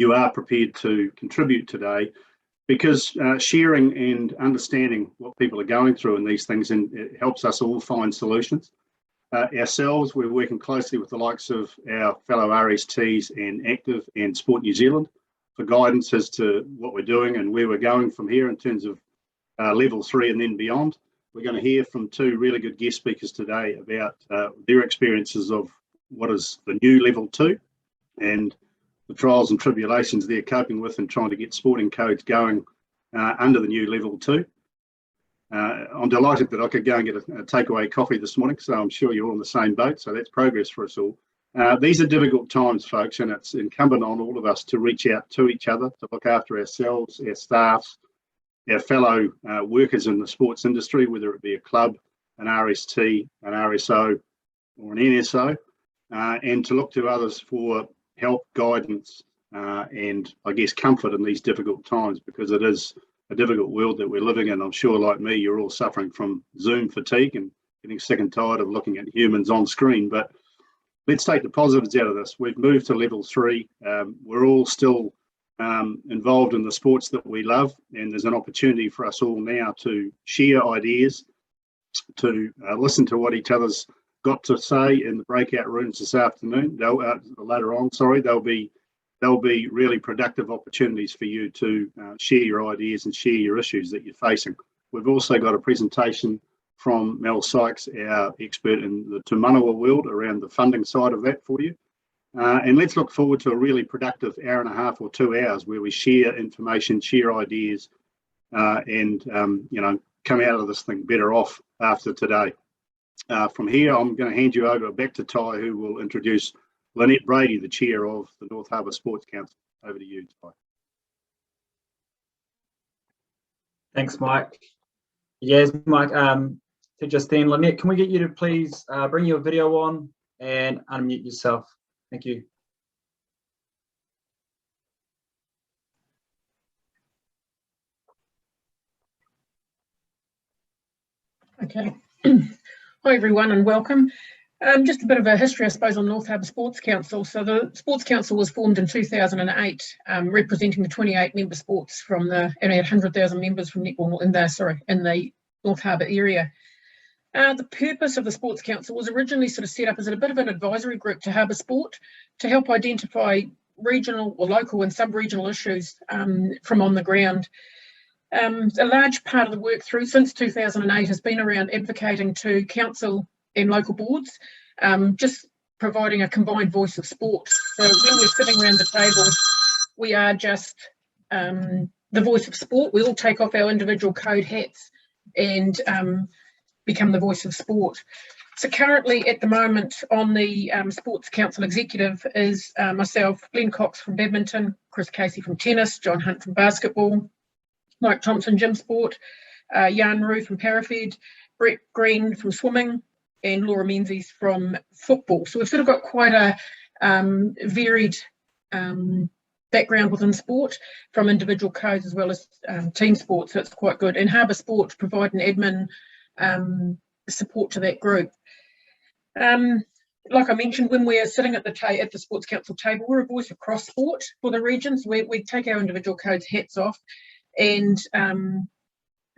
you are prepared to contribute today, because sharing and understanding what people are going through in these things, and it helps us all find solutions. Ourselves, we're working closely with the likes of our fellow RSTs and Active and Sport New Zealand for guidance as to what we're doing and where we're going from here in terms of level 3 and then beyond. We're going to hear from 2 really good guest speakers today about their experiences of what is the new level 2 and the trials and tribulations they're coping with and trying to get sporting codes going under the new level 2. I'm delighted that I could go and get a takeaway coffee this morning, so I'm sure you're all in the same boat, so that's progress for us all. These are difficult times, folks, and it's incumbent on all of us to reach out to each other, to look after ourselves, our staffs, our fellow workers in the sports industry, whether it be a club, an RST, an RSO, or an NSO, and to look to others for help, guidance, and I guess comfort in these difficult times, because it is a difficult world that we're living in. I'm sure, like me, you're all suffering from Zoom fatigue and getting sick and tired of looking at humans on screen. But let's take the positives out of this. We've moved to level 3. We're all still involved in the sports that we love, and there's an opportunity for us all now to share ideas, to listen to what each other's got to say in the breakout rooms this afternoon. Later on, sorry, there'll be really productive opportunities for you to share your ideas and share your issues that you're facing. We've also got a presentation from Mel Sykes, our expert in the Te Manawa world, around the funding side of that for you. And let's look forward to a really productive hour and a half or 2 hours where we share information, share ideas, and come out of this thing better off after today. From here, I'm going to hand you over back to Ty, who will introduce Lynette Brady, the chair of the North Harbour Sports Council. Over to you, Ty. Thanks, Mike. Yes, Mike. To Justine, Lynette, can we get you to please bring your video on and unmute yourself? Thank you. Okay. Hi, everyone, and welcome. Just a bit of a history, I suppose, on North Harbour Sports Council. So the Sports Council was formed in 2008, representing the 28 member sports from the, and we had 100,000 members from netball in the North Harbour area. The purpose of the Sports Council was originally sort of set up as a bit of an advisory group to Harbour Sport to help identify regional or local and sub-regional issues from on the ground. A large part of the work through since 2008 has been around advocating to council and local boards, just providing a combined voice of sport. So when we're sitting around the table, we are just the voice of sport. We all take off our individual code hats and become the voice of sport. So currently at the moment on the Sports Council Executive is myself, Glenn Cox from badminton, Chris Casey from tennis, John Hunt from basketball, Mike Thompson, gym sport, Jan Rue from parafed, Brett Green from swimming, and Laura Menzies from football. So we've sort of got quite a varied background within sport, from individual codes as well as team sports, so it's quite good. And Harbour Sport provide an admin support to that group. Like I mentioned, when we're sitting at the Sports Council table, we're a voice across sport for the regions. We take our individual codes hats off, and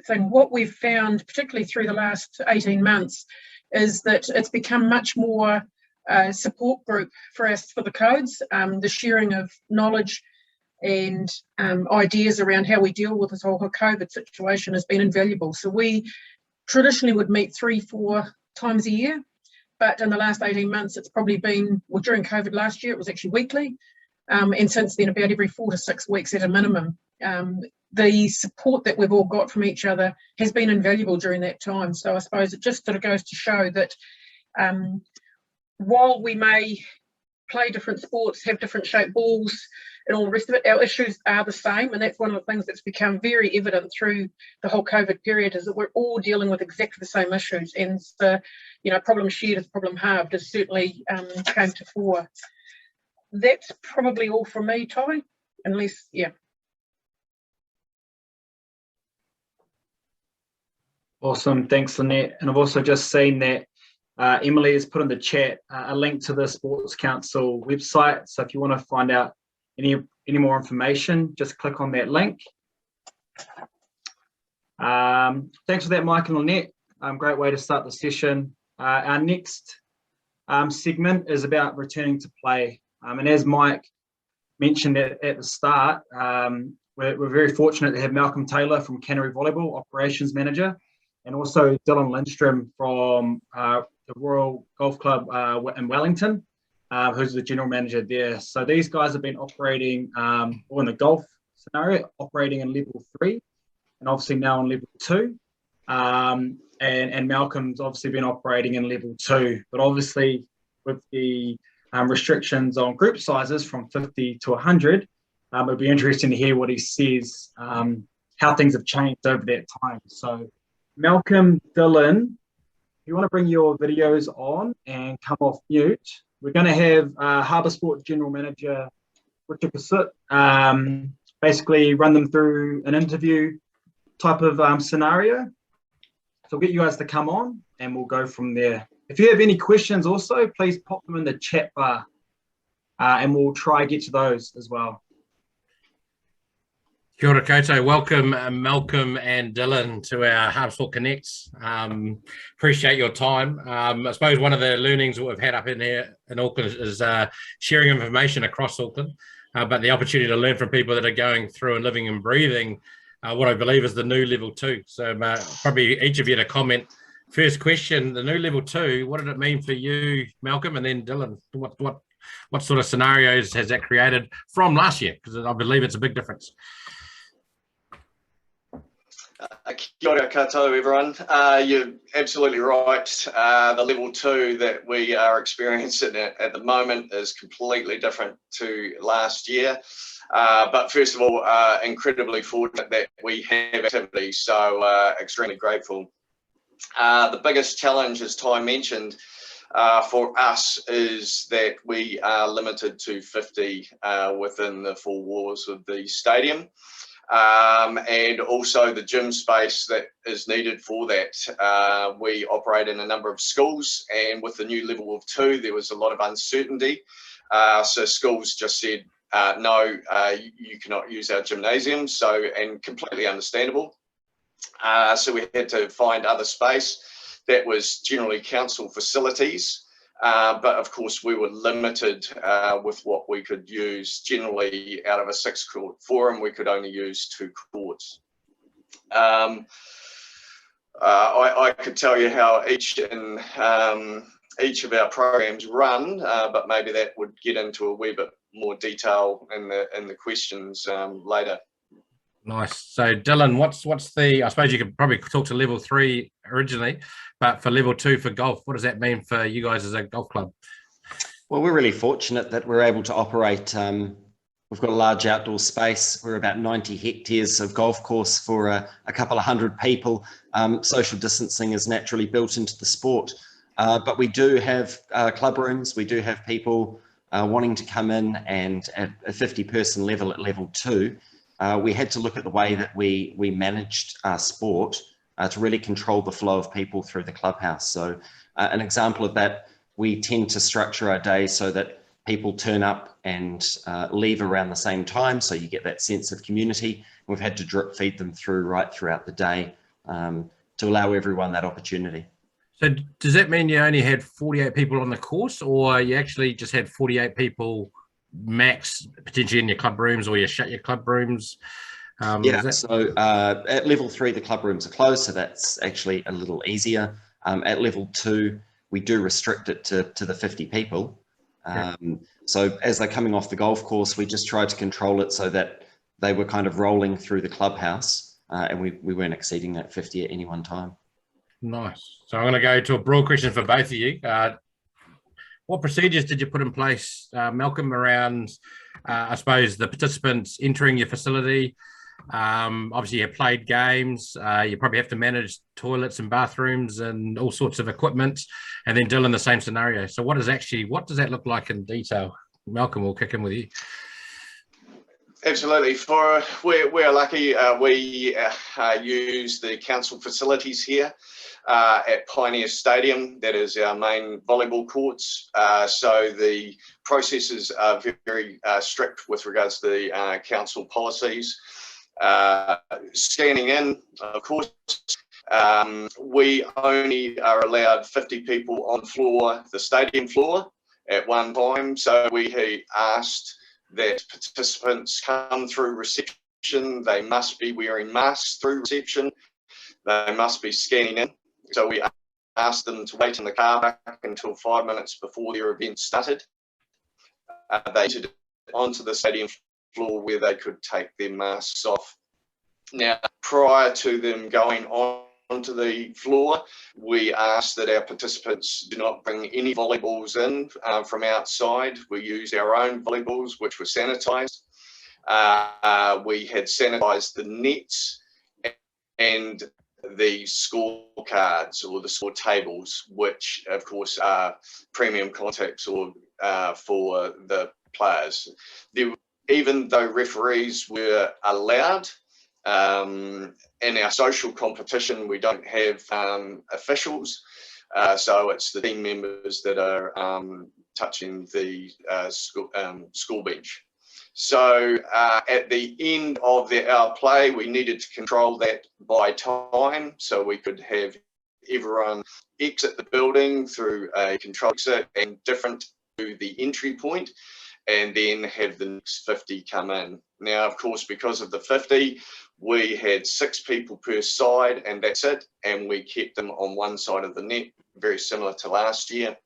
so what we've found, particularly through the last 18 months, is that it's become much more support group for us for the codes. The sharing of knowledge and ideas around how we deal with this whole COVID situation has been invaluable. So we traditionally would meet 3-4 times a year, but in the last 18 months, it's probably been, well, during COVID last year, it was actually weekly. And since then, about every 4 to 6 weeks at a minimum. The support that we've all got from each other has been invaluable during that time. So I suppose it just sort of goes to show that while we may play different sports, have different shaped balls and all the rest of it, our issues are the same. And that's one of the things that's become very evident through the whole COVID period, is that we're all dealing with exactly the same issues. And the problem shared is problem halved has certainly came to fore. That's probably all from me, Ty, unless, yeah. Awesome, thanks, Lynette. And I've also just seen that Emily has put in the chat a link to the Sports Council website. So if you want to find out any more information, just click on that link. Thanks for that, Mike and Lynette. Great way to start the session. Our next segment is about returning to play. And as Mike mentioned at the start, we're very fortunate to have Malcolm Taylor from Canterbury Volleyball, Operations Manager, and also Dylan Lindstrom from the Royal Golf Club in Wellington, who's the General Manager there. So these guys have been operating, or in the golf scenario, operating in level 3, and obviously now on level 2. And Malcolm's obviously been operating in level 2, but obviously with the restrictions on group sizes from 50 to 100, it'd be interesting to hear what he says, how things have changed over that time. So Malcolm, Dylan, if you want to bring your videos on and come off mute, we're going to have Harbour Sports General Manager Richard Cassutt basically run them through an interview type of scenario. So I'll get you guys to come on and we'll go from there. If you have any questions also, please pop them in the chat bar and we'll try get to those as well. Kia ora koutou. Welcome Malcolm and Dylan to our Harbour Sport Connects. Appreciate your time. I suppose one of the learnings that we've had up in here in Auckland is sharing information across Auckland, but the opportunity to learn from people that are going through and living and breathing what I believe is the new level 2. So probably each of you to comment. First question, the new level 2, what did it mean for you, Malcolm, and then Dylan? What sort of scenarios has that created from last year? Because I believe it's a big difference. Kia ora koutou, everyone. You're absolutely right. The level 2 that we are experiencing at the moment is completely different to last year. But first of all, incredibly fortunate that we have activity, so extremely grateful. The biggest challenge, as Ty mentioned, for us is that we are limited to 50 within the 4 walls of the stadium. And also the gym space that is needed for that. We operate in a number of schools, and with the new level of 2, there was a lot of uncertainty. So schools just said, no, you cannot use our gymnasium, and completely understandable. So we had to find other space that was generally council facilities. But of course, we were limited with what we could use. Generally, out of a 6-court forum, we could only use 2 courts. I could tell you how each of our programs run, but maybe that would get into a wee bit more detail in the questions later. Nice. So Dylan, what's the, I suppose you could probably talk to level 3 originally, but for level 2 for golf, what does that mean for you guys as a golf club? Well, we're really fortunate that we're able to operate. We've got a large outdoor space. We're about 90 hectares of golf course for a couple of hundred people. Social distancing is naturally built into the sport, but we do have club rooms. We do have people wanting to come in, and at a 50-person level at level 2, we had to look at the way that we managed our sport to really control the flow of people through the clubhouse. So an example of that, we tend to structure our days so that people turn up and leave around the same time, so you get that sense of community. We've had to drip feed them right throughout the day to allow everyone that opportunity. So does that mean you only had 48 people on the course, or you actually just had 48 people max potentially in your club rooms, or you shut your club rooms? So at level 3, the club rooms are closed, so that's actually a little easier. At level 2, we do restrict it to the 50 people. So as they're coming off the golf course, we just tried to control it so that they were kind of rolling through the clubhouse, and we weren't exceeding that 50 at any one time. Nice. So I'm going to go to a broad question for both of you. What procedures did you put in place, Malcolm, around, I suppose, the participants entering your facility? Obviously, you played games. You probably have to manage toilets and bathrooms and all sorts of equipment. And then Dylan, the same scenario. So what does that look like in detail? Malcolm, we'll kick in with you. Absolutely. We're lucky. We use the council facilities here at Pioneer Stadium. That is our main volleyball courts. So the processes are very strict with regards to the council policies. Scanning in, of course, we only are allowed 50 people on floor, the stadium floor, at one time. So we asked that participants come through reception. They must be wearing masks through reception. They must be scanning in. So we asked them to wait in the car park until 5 minutes before their event started. They entered onto the stadium floor where they could take their masks off. Now, prior to them going onto the floor, we asked that our participants do not bring any volleyballs in from outside. We used our own volleyballs, which were sanitised. We had sanitised the nets and the scorecards or the score tables, which of course are premium contacts or for the players. Even though referees were allowed, in our social competition, we don't have officials, so it's the team members that are touching the school bench. So at the end of our play, we needed to control that by time, so we could have everyone exit the building through a control exit and different to the entry point, and then have the next 50 come in. Now, of course, because of the 50, we had 6 people per side, and that's it. And we kept them on one side of the net, very similar to last year.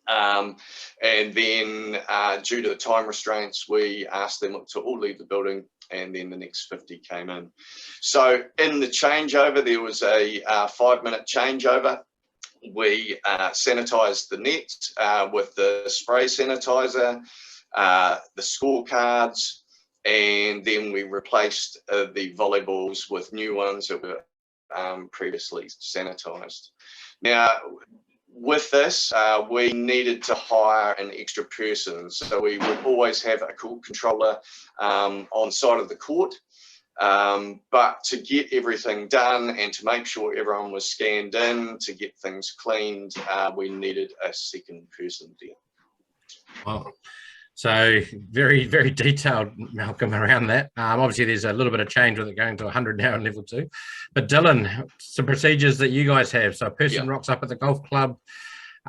And then due to the time restraints, we asked them to all leave the building, and then the next 50 came in. So in the changeover, there was a 5-minute changeover. We sanitised the nets with the spray sanitizer, the scorecards, and then we replaced the volleyballs with new ones that were previously sanitised. Now, with this, we needed to hire an extra person. So we would always have a court controller on side of the court. But to get everything done and to make sure everyone was scanned in, to get things cleaned, we needed a second person there. Wow. So very, very detailed, Malcolm, around that. Obviously, there's a little bit of change with it going to 100 now in level 2. But Dylan, some procedures that you guys have. So a person rocks up at the golf club,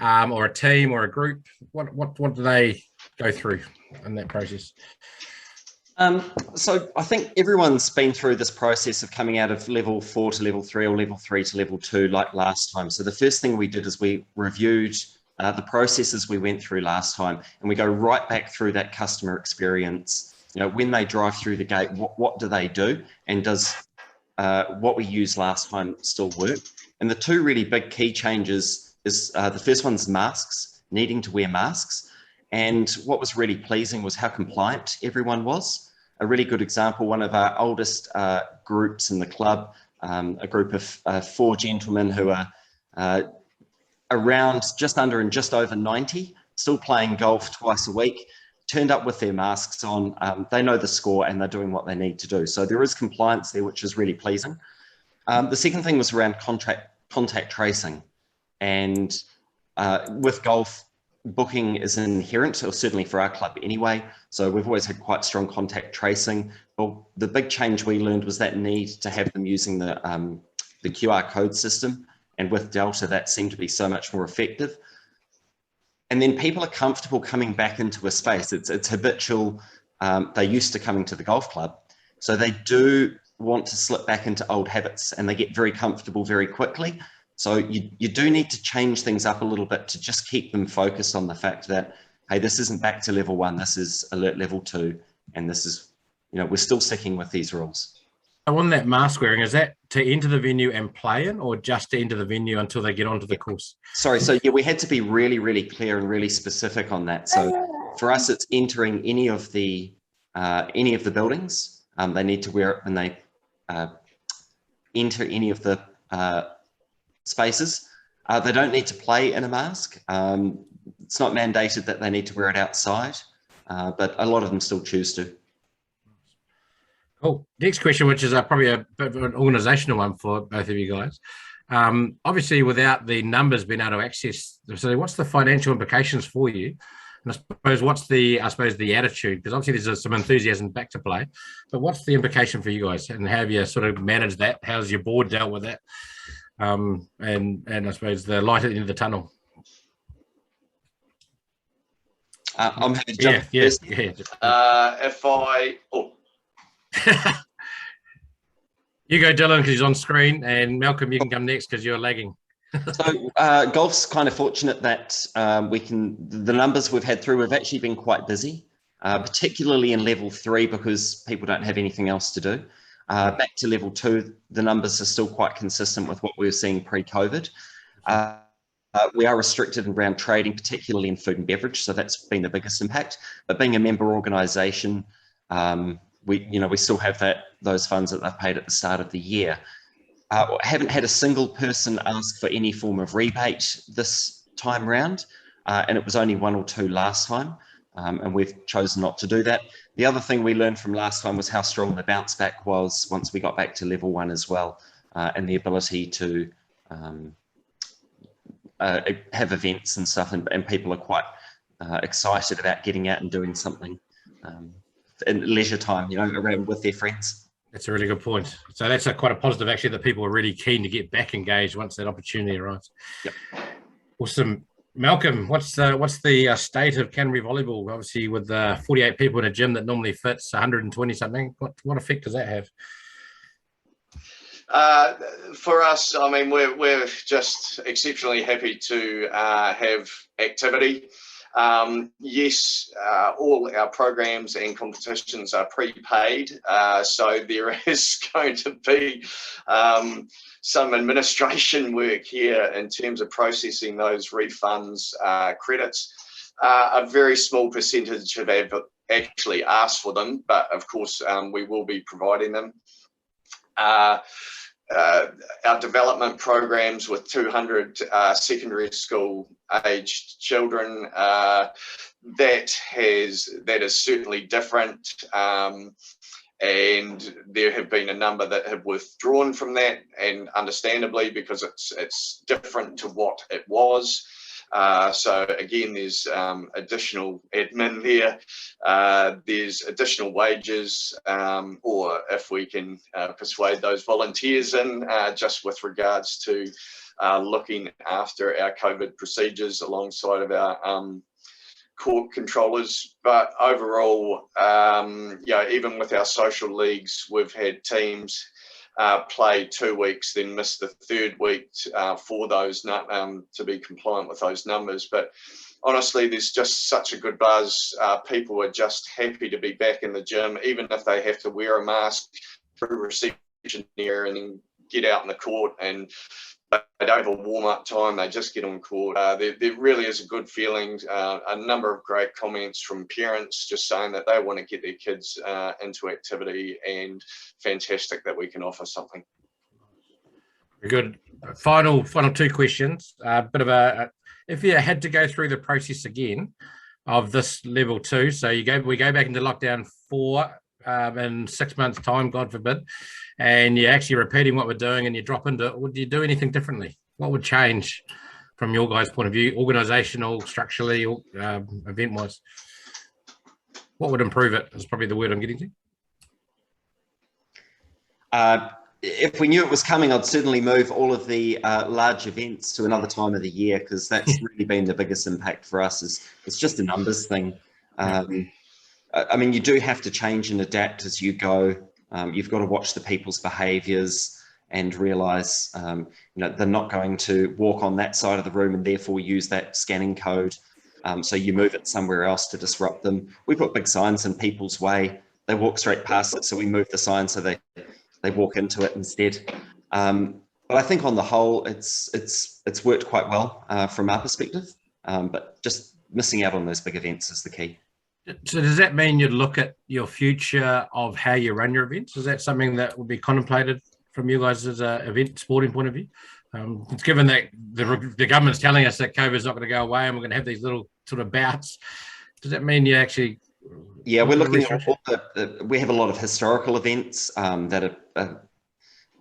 or a team or a group. What do they go through in that process? So I think everyone's been through this process of coming out of level 4 to level 3 or level 3 to level 2 like last time. So the first thing we did is we reviewed the processes we went through last time, and we go right back through that customer experience. You know, when they drive through the gate, what do they do, and does what we used last time still work? And the 2 really big key changes is the first one's masks, needing to wear masks. And what was really pleasing was how compliant everyone was. A really good example, one of our oldest groups in the club, a group of 4 gentlemen who are around just under and just over 90, still playing golf twice a week, turned up with their masks on. They know the score and they're doing what they need to do. So there is compliance there, which is really pleasing. The second thing was around contact tracing. And with golf, booking is inherent, or certainly for our club anyway. So we've always had quite strong contact tracing. Well, the big change we learned was that need to have them using the QR code system. And with Delta, that seemed to be so much more effective. And then people are comfortable coming back into a space. It's habitual. They're used to coming to the golf club. So they do want to slip back into old habits, and they get very comfortable very quickly. So you do need to change things up a little bit to just keep them focused on the fact that, hey, this isn't back to level 1, this is alert level 2. And this is, you know, we're still sticking with these rules. So on that mask wearing, is that to enter the venue and play in, or just to enter the venue until they get onto the course? Sorry, so yeah, we had to be really, really clear and really specific on that. So for us, it's entering any of the buildings. They need to wear it when they enter any of the spaces. They don't need to play in a mask. It's not mandated that they need to wear it outside, but a lot of them still choose to. Cool. Next question, which is probably a bit of an organisational one for both of you guys. Obviously, without the numbers being able to access, so what's the financial implications for you? And I suppose what's the attitude? Because obviously there's some enthusiasm back to play, but what's the implication for you guys? And how have you sort of managed that? How's your board dealt with that? And I suppose the light at the end of the tunnel. I'm happy to jump first. You go, Dylan, because he's on screen, and Malcolm, you can come next because you're lagging. So golf's kind of fortunate that the numbers we've had through, we've actually been quite busy, particularly in level 3 because people don't have anything else to do. Back to level 2, the numbers are still quite consistent with what we were seeing pre-COVID. We are restricted around trading, particularly in food and beverage, so that's been the biggest impact. But being a member organisation, we still have those funds that they've paid at the start of the year. Haven't had a single person ask for any form of rebate this time round, and it was only 1 or 2 last time, and we've chosen not to do that. The other thing we learned from last time was how strong the bounce back was once we got back to level 1 as well, and the ability to have events and stuff, and people are quite excited about getting out and doing something in leisure time, around with their friends. That's a really good point. So that's quite a positive, actually, that people are really keen to get back engaged once that opportunity arrives. Yep. Awesome. Malcolm, what's the state of Canterbury volleyball? Obviously, with 48 people in a gym that normally fits 120 something, what effect does that have? For us, I mean, we're just exceptionally happy to have activity. Yes, all our programs and competitions are prepaid, so there is going to be some administration work here in terms of processing those refunds, credits. A very small percentage have actually asked for them, but of course we will be providing them. Our development programs with 200 secondary school aged children, that is certainly different, and there have been a number that have withdrawn from that, and understandably, because it's different to what it was. So again, there's additional admin there, there's additional wages, or if we can persuade those volunteers in, just with regards to looking after our COVID procedures alongside of our court controllers. But overall, even with our social leagues, we've had teams play 2 weeks, then miss the 3rd week for those to be compliant with those numbers. But honestly, there's just such a good buzz. People are just happy to be back in the gym, even if they have to wear a mask through reception there and then get out in the court and they don't have a warm-up time, they just get on court. There really is a good feeling. A number of great comments from parents just saying that they want to get their kids into activity, and fantastic that we can offer something. Very good. Final 2 questions. Bit of if you had to go through the process again of this level 2, so we go back into lockdown 4 in 6 months' time, God forbid, and you're actually repeating what we're doing and you drop into it, would you do anything differently? What would change from your guys' point of view, organisational, structurally, event-wise? What would improve it is probably the word I'm getting to. If we knew it was coming, I'd certainly move all of the large events to another time of the year, because that's really been the biggest impact for us. It's just a numbers thing. I mean, you do have to change and adapt as you go. You've got to watch the people's behaviours and realise, they're not going to walk on that side of the room and therefore use that scanning code. So you move it somewhere else to disrupt them. We put big signs in people's way. They walk straight past it, so we move the sign so they walk into it instead. But I think on the whole, it's worked quite well from our perspective. But just missing out on those big events is the key. So does that mean you'd look at your future of how you run your events? Is that something that would be contemplated from you guys as an event sporting point of view? It's given that the government's telling us that COVID is not going to go away and we're going to have these little sort of bouts, does that mean you actually Yeah, we're looking at all we have a lot of historical events that are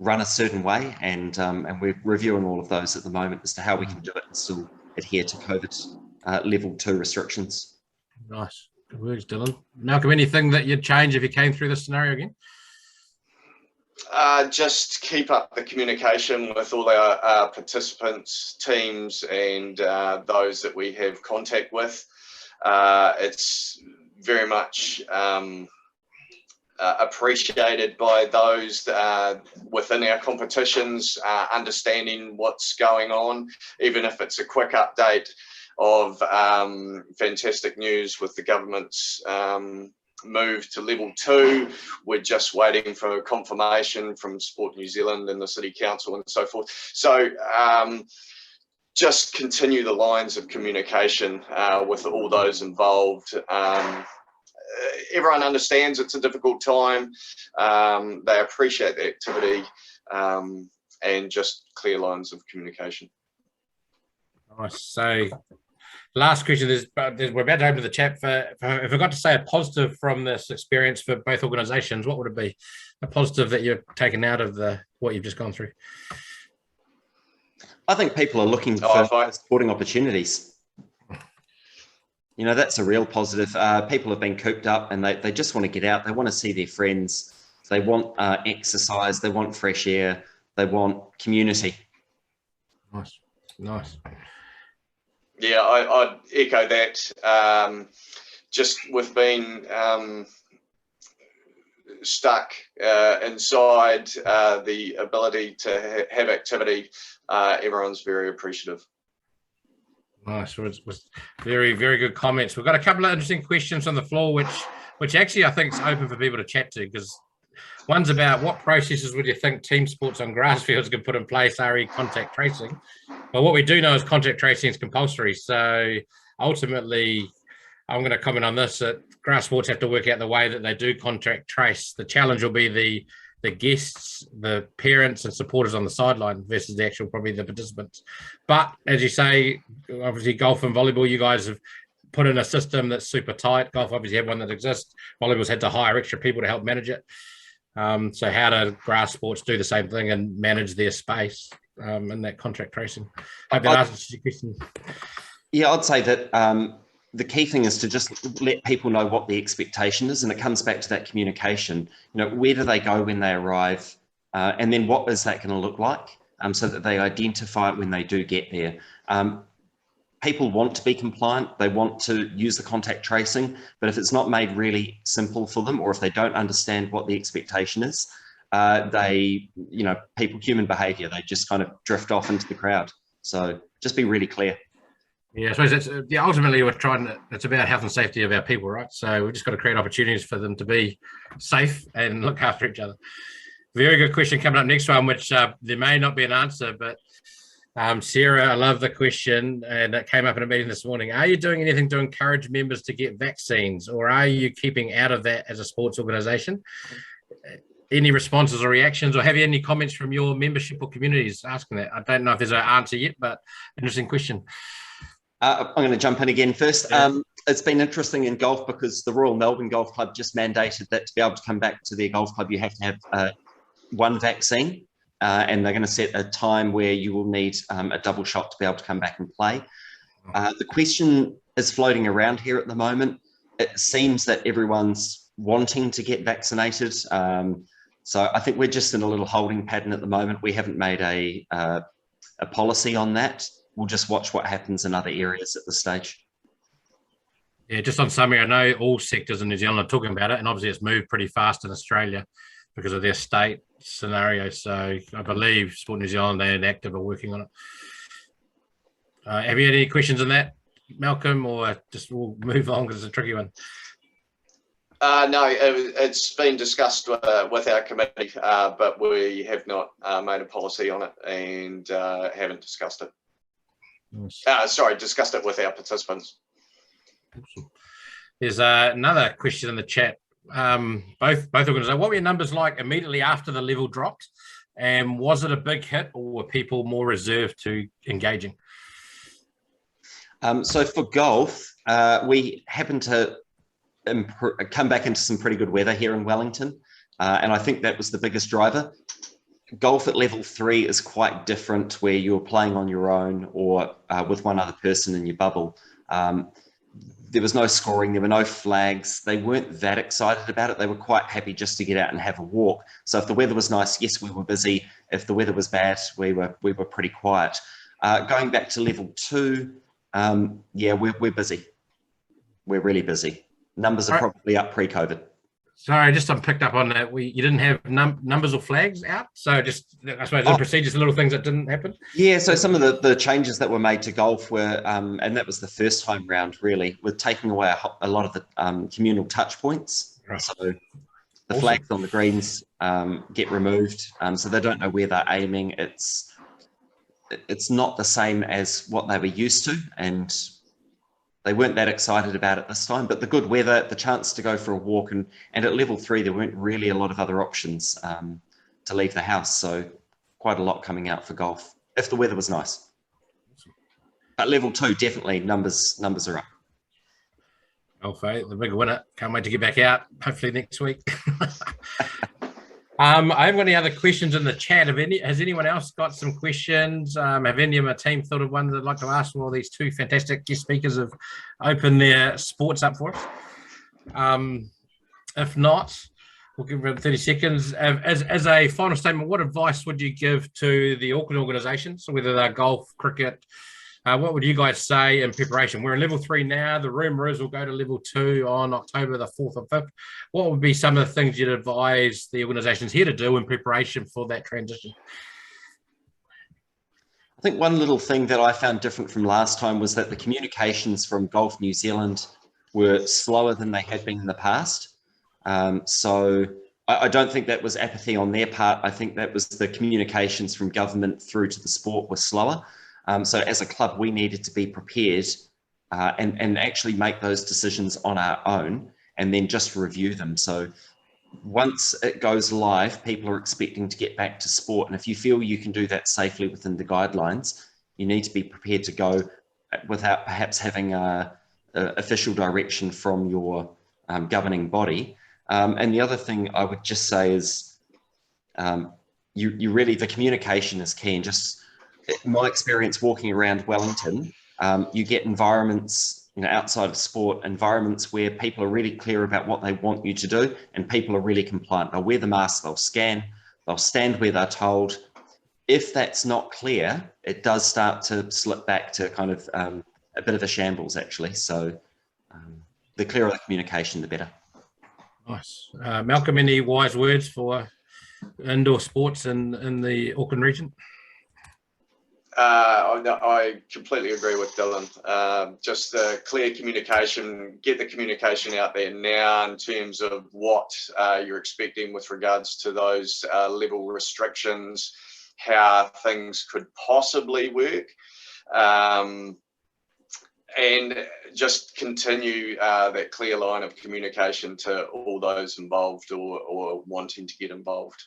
run a certain way, and we're reviewing all of those at the moment as to how we can do it and still adhere to COVID level 2 restrictions. Nice. Good words, Dylan. Malcolm, anything that you'd change if you came through this scenario again? Just keep up the communication with all our participants, teams, and those that we have contact with. It's very much appreciated by those within our competitions, understanding what's going on, even if it's a quick update of fantastic news with the government's move to level 2. We're just waiting for confirmation from Sport New Zealand and the City Council and so forth. So just continue the lines of communication with all those involved. Everyone understands it's a difficult time. They appreciate the activity, and just clear lines of communication. Nice. So last question is, we're about to open the chat. If I got to say a positive from this experience for both organisations, what would it be? A positive that you've taken out of what you've just gone through? I think people are looking for sporting opportunities. You know, that's a real positive. People have been cooped up and they just want to get out. They want to see their friends. They want exercise. They want fresh air. They want community. Nice. Nice. Yeah, I'd echo that. Just with being stuck inside, the ability to have activity, everyone's very appreciative. Nice. It was very, very good comments. We've got a couple of interesting questions on the floor, which actually I think is open for people to chat to, because one's about what processes would you think team sports on grass fields can put in place, re contact tracing. But what we do know is contact tracing is compulsory. So ultimately, I'm going to comment on this, that grass sports have to work out the way that they do contact trace. The challenge will be the guests, the parents and supporters on the sideline versus the actual, probably the participants. But as you say, obviously golf and volleyball, you guys have put in a system that's super tight. Golf obviously have one that exists. Volleyball's had to hire extra people to help manage it. So how do grass sports do the same thing and manage their space in that contact tracing? I hope that answers your question. Yeah, I'd say that the key thing is to just let people know what the expectation is, and it comes back to that communication. You know, where do they go when they arrive, and then what is that going to look like, so that they identify it when they do get there. People want to be compliant, they want to use the contact tracing, but if it's not made really simple for them, or if they don't understand what the expectation is, human behavior, they just kind of drift off into the crowd. So just be really clear. Yeah, I suppose that's, ultimately it's about health and safety of our people, right? So we've just got to create opportunities for them to be safe and look after each other. Very good question coming up next one, which there may not be an answer, but Sarah, I love the question, and it came up in a meeting this morning. Are you doing anything to encourage members to get vaccines, or are you keeping out of that as a sports organisation? Any responses or reactions, or have you any comments from your membership or communities asking that? I don't know if there's an answer yet, but interesting question. I'm going to jump in again first. Yeah. It's been interesting in golf because the Royal Melbourne Golf Club just mandated that to be able to come back to their golf club, you have to have one vaccine, and they're going to set a time where you will need a double shot to be able to come back and play. The question is floating around here at the moment. It seems that everyone's wanting to get vaccinated. So I think we're just in a little holding pattern at the moment. We haven't made a policy on that. We'll just watch what happens in other areas at this stage. Yeah, just on summary, I know all sectors in New Zealand are talking about it, and obviously it's moved pretty fast in Australia because of their state scenario. So I believe Sport New Zealand and Active are working on it. Have you had any questions on that, Malcolm, or just we'll move on because it's a tricky one? No, it's been discussed with our committee, but we have not made a policy on it and haven't discussed it. Discussed it with our participants. Awesome. There's another question in the chat. Both organisations. What were your numbers like immediately after the level dropped, and was it a big hit, or were people more reserved to engaging? So for golf, we happened to come back into some pretty good weather here in Wellington. And I think that was the biggest driver. Golf at level 3 is quite different, where you're playing on your own or with one other person in your bubble. There was no scoring, there were no flags. They weren't that excited about it. They were quite happy just to get out and have a walk. So if the weather was nice, yes, we were busy. If the weather was bad, we were pretty quiet. Going back to level 2, yeah, we're busy. We're really busy. Numbers are probably up pre-COVID. Sorry, just I picked up on that. You didn't have numbers or flags out, so just I suppose the procedures, the little things that didn't happen. Yeah, so some of the changes that were made to golf were, and that was the first time round really, with taking away a lot of the communal touch points. Right. So the flags on the greens get removed, so they don't know where they're aiming. It's not the same as what they were used to, and they weren't that excited about it this time. But the good weather, the chance to go for a walk, and at level 3 there weren't really a lot of other options to leave the house, so quite a lot coming out for golf if the weather was nice. At level 2, definitely numbers are up. Golf, the big winner. Can't wait to get back out, hopefully next week. I haven't got any other questions in the chat. Has anyone else got some questions? Have any of my team thought of one they'd like to ask while these two fantastic guest speakers have opened their sports up for us? If not, we'll give them 30 seconds. As a final statement, what advice would you give to the Auckland organisations, whether they're golf, cricket? What would you guys say in preparation? We're in level 3 now. The rumour is we'll go to level 2 on October the 4th or 5th. What would be some of the things you'd advise the organisations here to do in preparation for that transition? I think one little thing that I found different from last time was that the communications from Golf New Zealand were slower than they had been in the past. So I don't think that was apathy on their part. I think that was the communications from government through to the sport were slower. So as a club, we needed to be prepared and actually make those decisions on our own and then just review them. So once it goes live, people are expecting to get back to sport. And if you feel you can do that safely within the guidelines, you need to be prepared to go without perhaps having a official direction from your governing body. And the other thing I would just say is you really, the communication is key. And just my experience walking around Wellington, you get environments, outside of sport, environments where people are really clear about what they want you to do, and people are really compliant. They'll wear the mask, they'll scan, they'll stand where they're told. If that's not clear, it does start to slip back to kind of a bit of a shambles, actually. So the clearer the communication, the better. Nice. Malcolm, any wise words for indoor sports in the Auckland region? I completely agree with Dylan. Just clear communication, get the communication out there now in terms of what you're expecting with regards to those level restrictions, how things could possibly work, and just continue that clear line of communication to all those involved or wanting to get involved.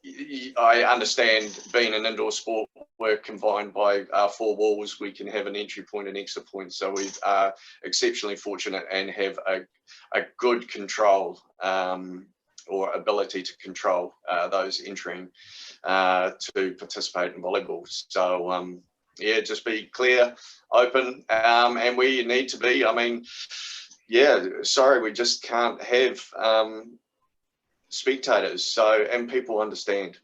I understand being an indoor sport, we're confined by 4 walls. We can have an entry point and exit point. So we are exceptionally fortunate and have a good control or ability to control those entering to participate in volleyball. So yeah, just be clear, open, and where you need to be. I mean, yeah, sorry, we just can't have spectators, so, and people understand.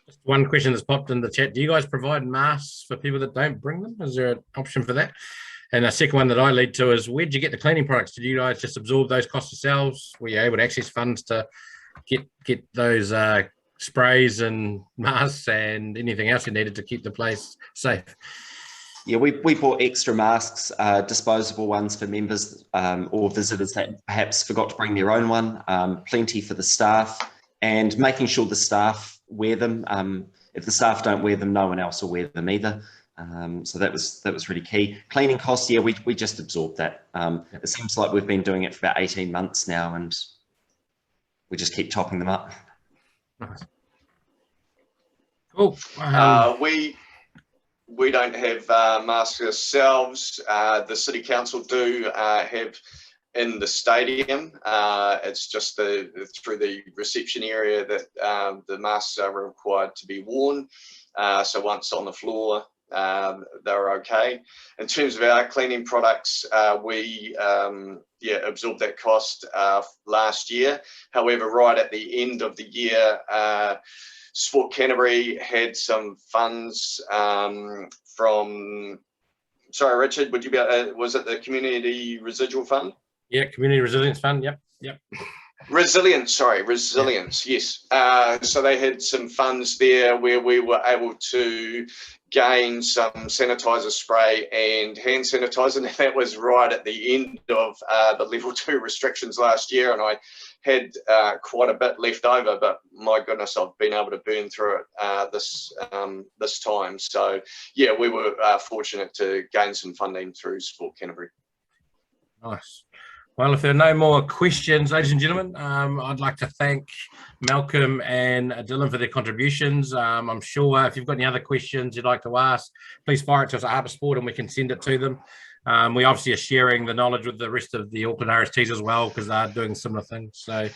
Just one question that's popped in the chat. Do you guys provide masks for people that don't bring them? Is there an option for that? And the second one that I lead to is, where did you get the cleaning products? Did you guys just absorb those costs yourselves? Were you able to access funds to get those sprays and masks and anything else you needed to keep the place safe? Yeah, we bought extra masks, disposable ones for members or visitors that perhaps forgot to bring their own one, plenty for the staff, and making sure the staff wear them. If the staff don't wear them, no one else will wear them either. So that was really key. Cleaning costs, yeah, we just absorbed that. It seems like we've been doing it for about 18 months now, and we just keep topping them up. Nice. Cool. we don't have masks ourselves. The City Council do have in the stadium. It's just through the reception area that the masks are required to be worn. So once on the floor, they're okay. In terms of our cleaning products, we absorbed that cost last year. However, right at the end of the year, Sport Canterbury had some funds from, sorry, Richard, would you be was it the Community Residual Fund? Yeah, Community Resilience Fund. Yep. Resilience, yes. So they had some funds there where we were able to gain some sanitizer spray and hand sanitizer, and that was right at the end of the level 2 restrictions last year, and I had quite a bit left over, but my goodness, I've been able to burn through it this time. So yeah, we were fortunate to gain some funding through Sport Canterbury. Nice. Well, if there are no more questions, ladies and gentlemen, I'd like to thank Malcolm and Dylan for their contributions. I'm sure if you've got any other questions you'd like to ask, please fire it to us at Harbour Sport and we can send it to them. We obviously are sharing the knowledge with the rest of the Auckland RSTs as well, because they're doing similar things. So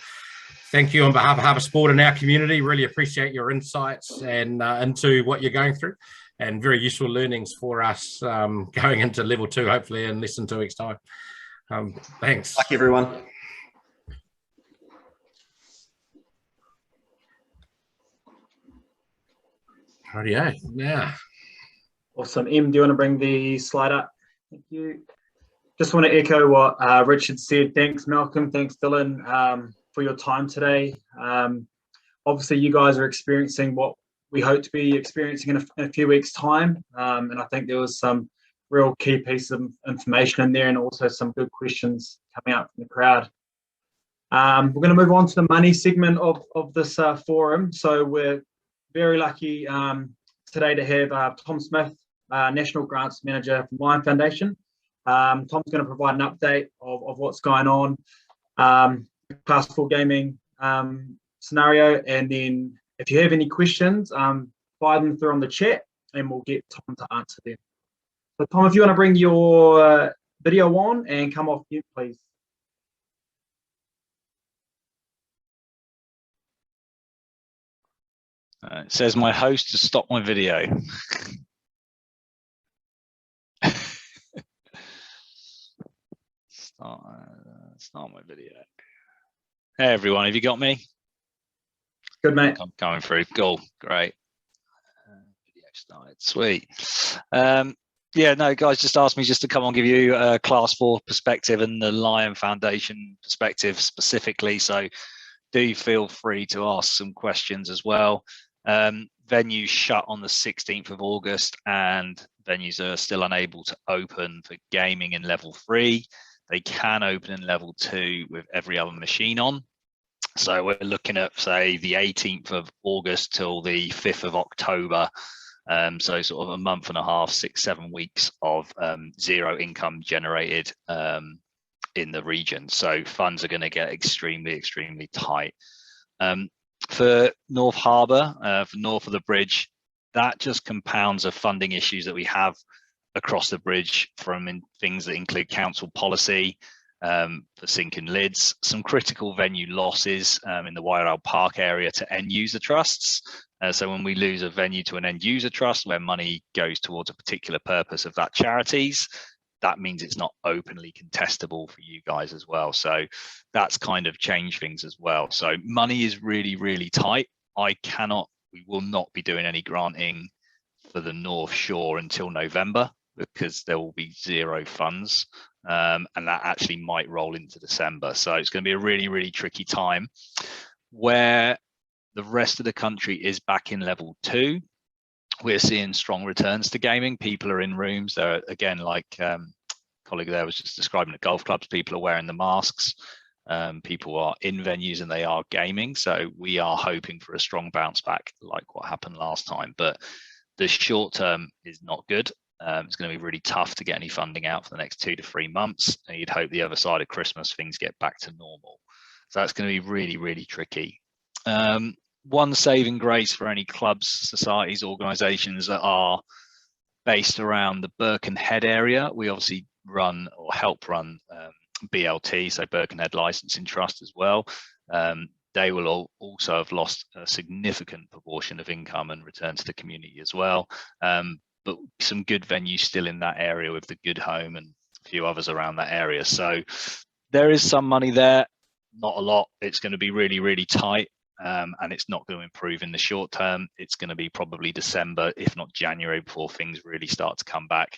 thank you on behalf of Harbour Sport and our community. Really appreciate your insights and into what you're going through, and very useful learnings for us going into level 2, hopefully in less than 2 weeks' time. Thanks. Luck, everyone. Rightio. Yeah. Awesome. Em, do you want to bring the slide up? Thank you. Just want to echo what Richard said. Thanks, Malcolm. Thanks, Dylan, for your time today. Obviously, you guys are experiencing what we hope to be experiencing in a few weeks' time. And I think there was some real key piece of information in there, and also some good questions coming out from the crowd. We're going to move on to the money segment of this forum. So we're very lucky today to have Tom Smith, National Grants Manager from Lion Foundation. Tom's going to provide an update of what's going on, Class 4 gaming scenario, and then if you have any questions, fire them through on the chat and we'll get Tom to answer them. So Tom, if you want to bring your video on and come off mute, please. It says my host to stop my video. Start my video. Hey everyone, have you got me? Good, mate. I'm coming through. Cool, great. Video started. Sweet. Yeah, no, guys just asked me just to come on, give you a Class 4 perspective and the Lion Foundation perspective specifically. So do feel free to ask some questions as well. Venues shut on the 16th of August and venues are still unable to open for gaming in level 3. They can open in level 2 with every other machine on. So we're looking at, say, the 18th of August till the 5th of October. So sort of a month and a half, 6-7 weeks of zero income generated in the region. So funds are going to get extremely tight. For North Harbour, for north of the bridge, that just compounds the funding issues that we have across the bridge, from things that include council policy for sinking lids, some critical venue losses in the Wairau Park area to end user trusts. So when we lose a venue to an end user trust where money goes towards a particular purpose of that charities, that means it's not openly contestable for you guys as well. So that's kind of changed things as well. So money is really tight. We will not be doing any granting for the North Shore until November, because there will be zero funds. And that actually might roll into December. So it's going to be a really tricky time. Where the rest of the country is back in level 2, we're seeing strong returns to gaming. People are in rooms. They're, again, like colleague there was just describing the golf clubs, people are wearing the masks. People are in venues and they are gaming. So we are hoping for a strong bounce back like what happened last time. But the short term is not good. It's going to be really tough to get any funding out for the next 2 to 3 months. And you'd hope the other side of Christmas things get back to normal. So that's going to be really tricky. One saving grace for any clubs, societies, organisations that are based around the Birkenhead area. We obviously run or help run BLT, so Birkenhead Licensing Trust as well. They will also have lost a significant proportion of income and return to the community as well. But some good venues still in that area with the Good Home and a few others around that area. So there is some money there, not a lot. It's going to be really, really tight. And it's not going to improve in the short term. It's going to be probably December, if not January, before things really start to come back.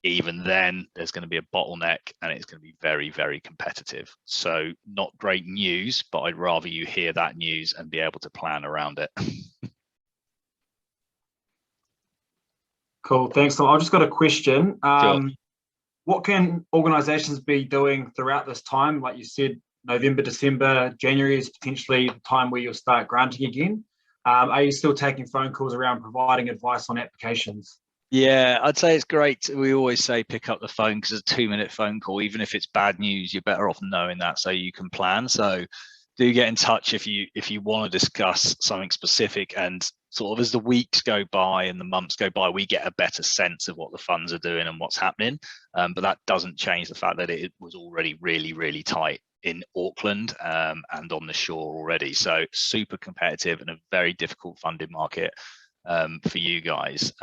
Even then, there's going to be a bottleneck and it's going to be very, very competitive. So not great news, but I'd rather you hear that news and be able to plan around it. Cool, thanks. So I've just got a question. Sure. What can organisations be doing throughout this time? Like you said, November, December, January is potentially the time where you'll start granting again. Are you still taking phone calls around providing advice on applications? Yeah, I'd say it's great. We always say pick up the phone because it's a 2-minute phone call. Even if it's bad news, you're better off knowing that so you can plan. So do get in touch if you want to discuss something specific. And sort of as the weeks go by and the months go by, we get a better sense of what the funds are doing and what's happening. But that doesn't change the fact that it was already really, really tight in Auckland and on the shore already. So super competitive and a very difficult funding market for you guys.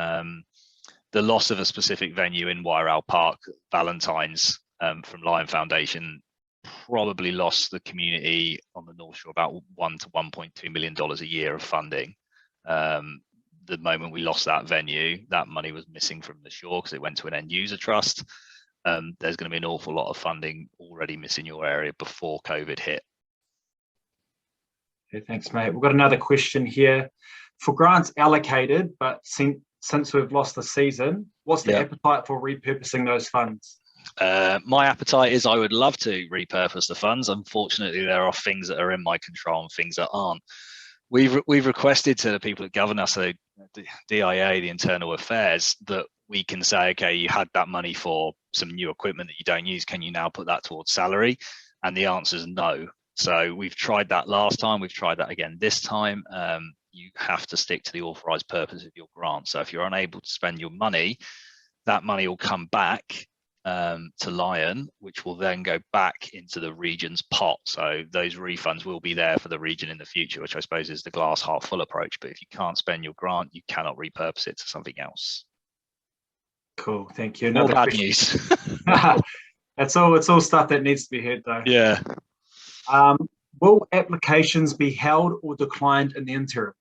The loss of a specific venue in Wairau Park, Valentine's, from Lion Foundation, probably lost the community on the North Shore about $1 to $1.2 million a year of funding. The moment we lost that venue, that money was missing from the shore because it went to an end user trust. There's going to be an awful lot of funding already missing your area before COVID hit. Okay, thanks, mate. We've got another question here. For grants allocated, but since we've lost the season, what's the appetite for repurposing those funds? My appetite is I would love to repurpose the funds. Unfortunately, there are things that are in my control and things that aren't. We've requested to the people that govern us, the DIA, the Internal Affairs, that we can say, okay, you had that money for some new equipment that you don't use. Can you now put that towards salary? And the answer is no. So we've tried that last time. We've tried that again this time. You have to stick to the authorised purpose of your grant. So if you're unable to spend your money, that money will come back to Lion, which will then go back into the region's pot. So those refunds will be there for the region in the future, which I suppose is the glass half full approach. But if you can't spend your grant, you cannot repurpose it to something else. Cool, thank you. More bad news. It's all stuff that needs to be heard, though. Yeah. Will applications be held or declined in the interim?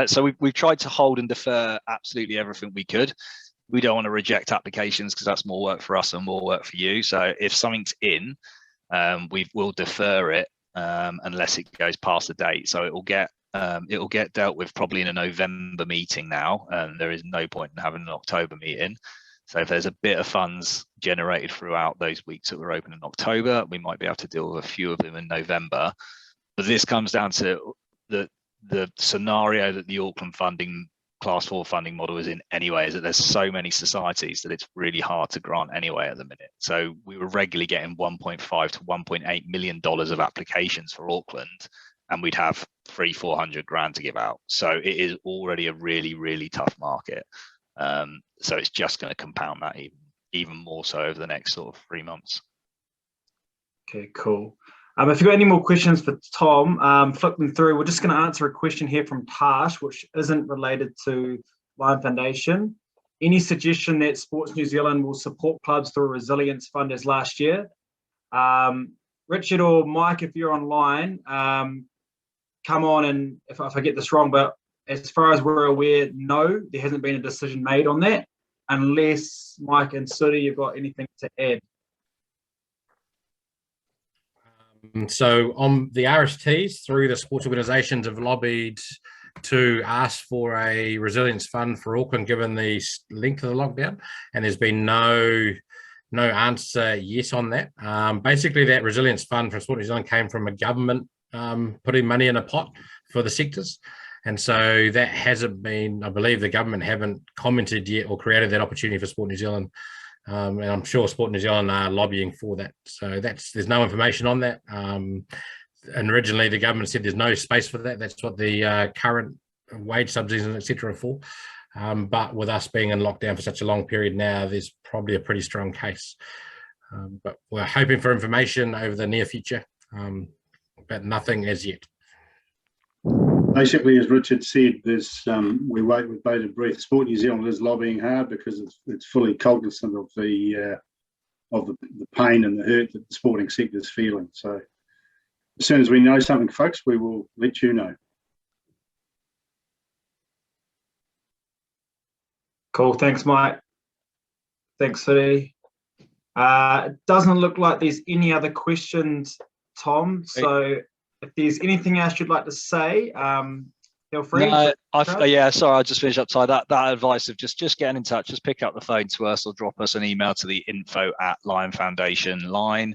So we've tried to hold and defer absolutely everything we could. We don't want to reject applications because that's more work for us and more work for you. So if something's in, we will defer it unless it goes past the date. So it will get dealt with probably in a November meeting now, and there is no point in having an October meeting. So if there's a bit of funds generated throughout those weeks that were open in October, we might be able to deal with a few of them in November. But this comes down to the scenario that the Auckland funding, Class 4 funding model is in anyway, is that there's so many societies that it's really hard to grant anyway at the minute. So we were regularly getting $1.5 to $1.8 million of applications for Auckland, and we'd have 300-400 grand to give out. So it is already a really, really tough market. So it's just going to compound that even more so over the next sort of 3 months. Okay, cool. If you've got any more questions for Tom, flip them through. We're just going to answer a question here from Tash, which isn't related to Lion Foundation. Any suggestion that Sports New Zealand will support clubs through a resilience fund as last year? Richard or Mike, if you're online, come on, and if I get this wrong, but as far as we're aware, no, there hasn't been a decision made on that, unless Mike and Sudi, you've got anything to add. So on the RSTs, through the sports organisations, have lobbied to ask for a resilience fund for Auckland, given the length of the lockdown, and there's been no answer yes on that. Basically, that resilience fund from Sport New Zealand came from a government putting money in a pot for the sectors. And so that hasn't been, I believe the government haven't commented yet or created that opportunity for Sport New Zealand. And I'm sure Sport New Zealand are lobbying for that. So there's no information on that. And originally the government said there's no space for that. That's what the current wage subsidies and et cetera are for. But with us being in lockdown for such a long period now, there's probably a pretty strong case. But we're hoping for information over the near future, but nothing as yet. Basically, as Richard said, there's we wait with bated breath. Sport New Zealand is lobbying hard because it's fully cognizant of the pain and the hurt that the sporting sector is feeling. So as soon as we know something, folks, we will let you know. Cool. Thanks, Mike. Thanks, Fiddy. It doesn't look like there's any other questions, Tom. So if there's anything else you'd like to say, feel free. No, yeah, sorry, I just finished up. So that advice of just getting in touch, just pick up the phone to us or drop us an email to the info@Lion Foundation line.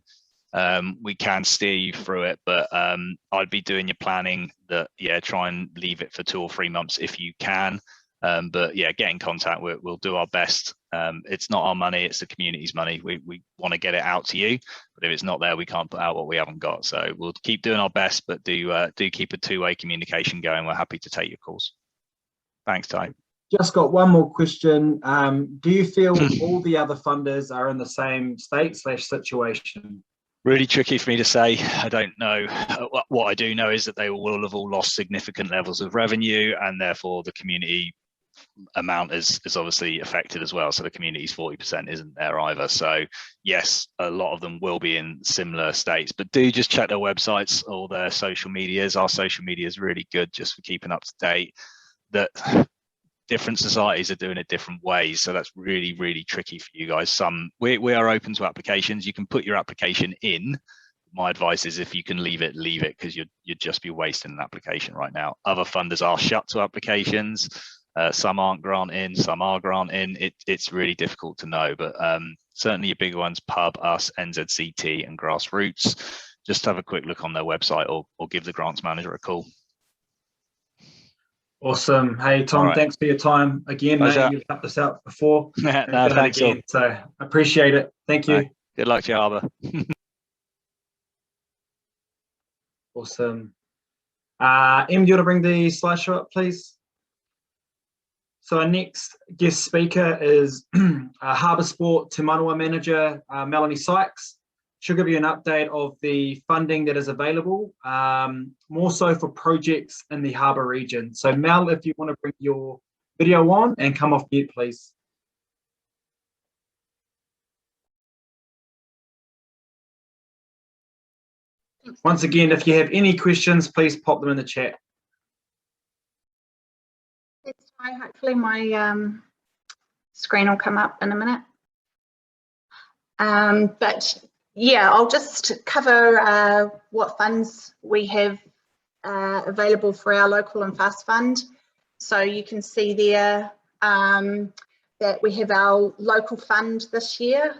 We can steer you through it, but I'd be doing your planning that, try and leave it for 2 or 3 months if you can. But yeah, get in contact. We'll do our best. It's not our money, it's the community's money. We want to get it out to you, but if it's not there, we can't put out what we haven't got. So we'll keep doing our best, but do keep a two-way communication going. We're happy to take your calls. Thanks, Ty. Just got one more question. Do you feel all the other funders are in the same state/situation? Really tricky for me to say. I don't know. What I do know is that they will have all lost significant levels of revenue, and therefore the community amount is obviously affected as well. So the community's 40% isn't there either. So yes, a lot of them will be in similar states, but do just check their websites or their social medias. Our social media is really good just for keeping up to date. That different societies are doing it different ways. So that's really, really tricky for you guys. We are open to applications. You can put your application in. My advice is if you can leave it, because you'd just be wasting an application right now. Other funders are shut to applications. Some aren't granting, some are granting. It's really difficult to know, but certainly your bigger ones, Pub, Us, NZCT and Grassroots, just have a quick look on their website or give the grants manager a call. Awesome. Hey, Tom, thanks for your time again, mate. You've helped us out before. No, thanks. Again, so I appreciate it. Thank you. Good luck to you, Harbour. Awesome. Em, do you want to bring the slideshow up, please? So our next guest speaker is Harbour Sport Te Manawa Manager, Melanie Sykes. She'll give you an update of the funding that is available, more so for projects in the Harbour region. So Mel, if you want to bring your video on and come off mute, please. Once again, if you have any questions, please pop them in the chat. Let's try. Hopefully my screen will come up in a minute. But yeah, I'll just cover what funds we have available for our local and fast fund. So you can see there that we have our local fund this year,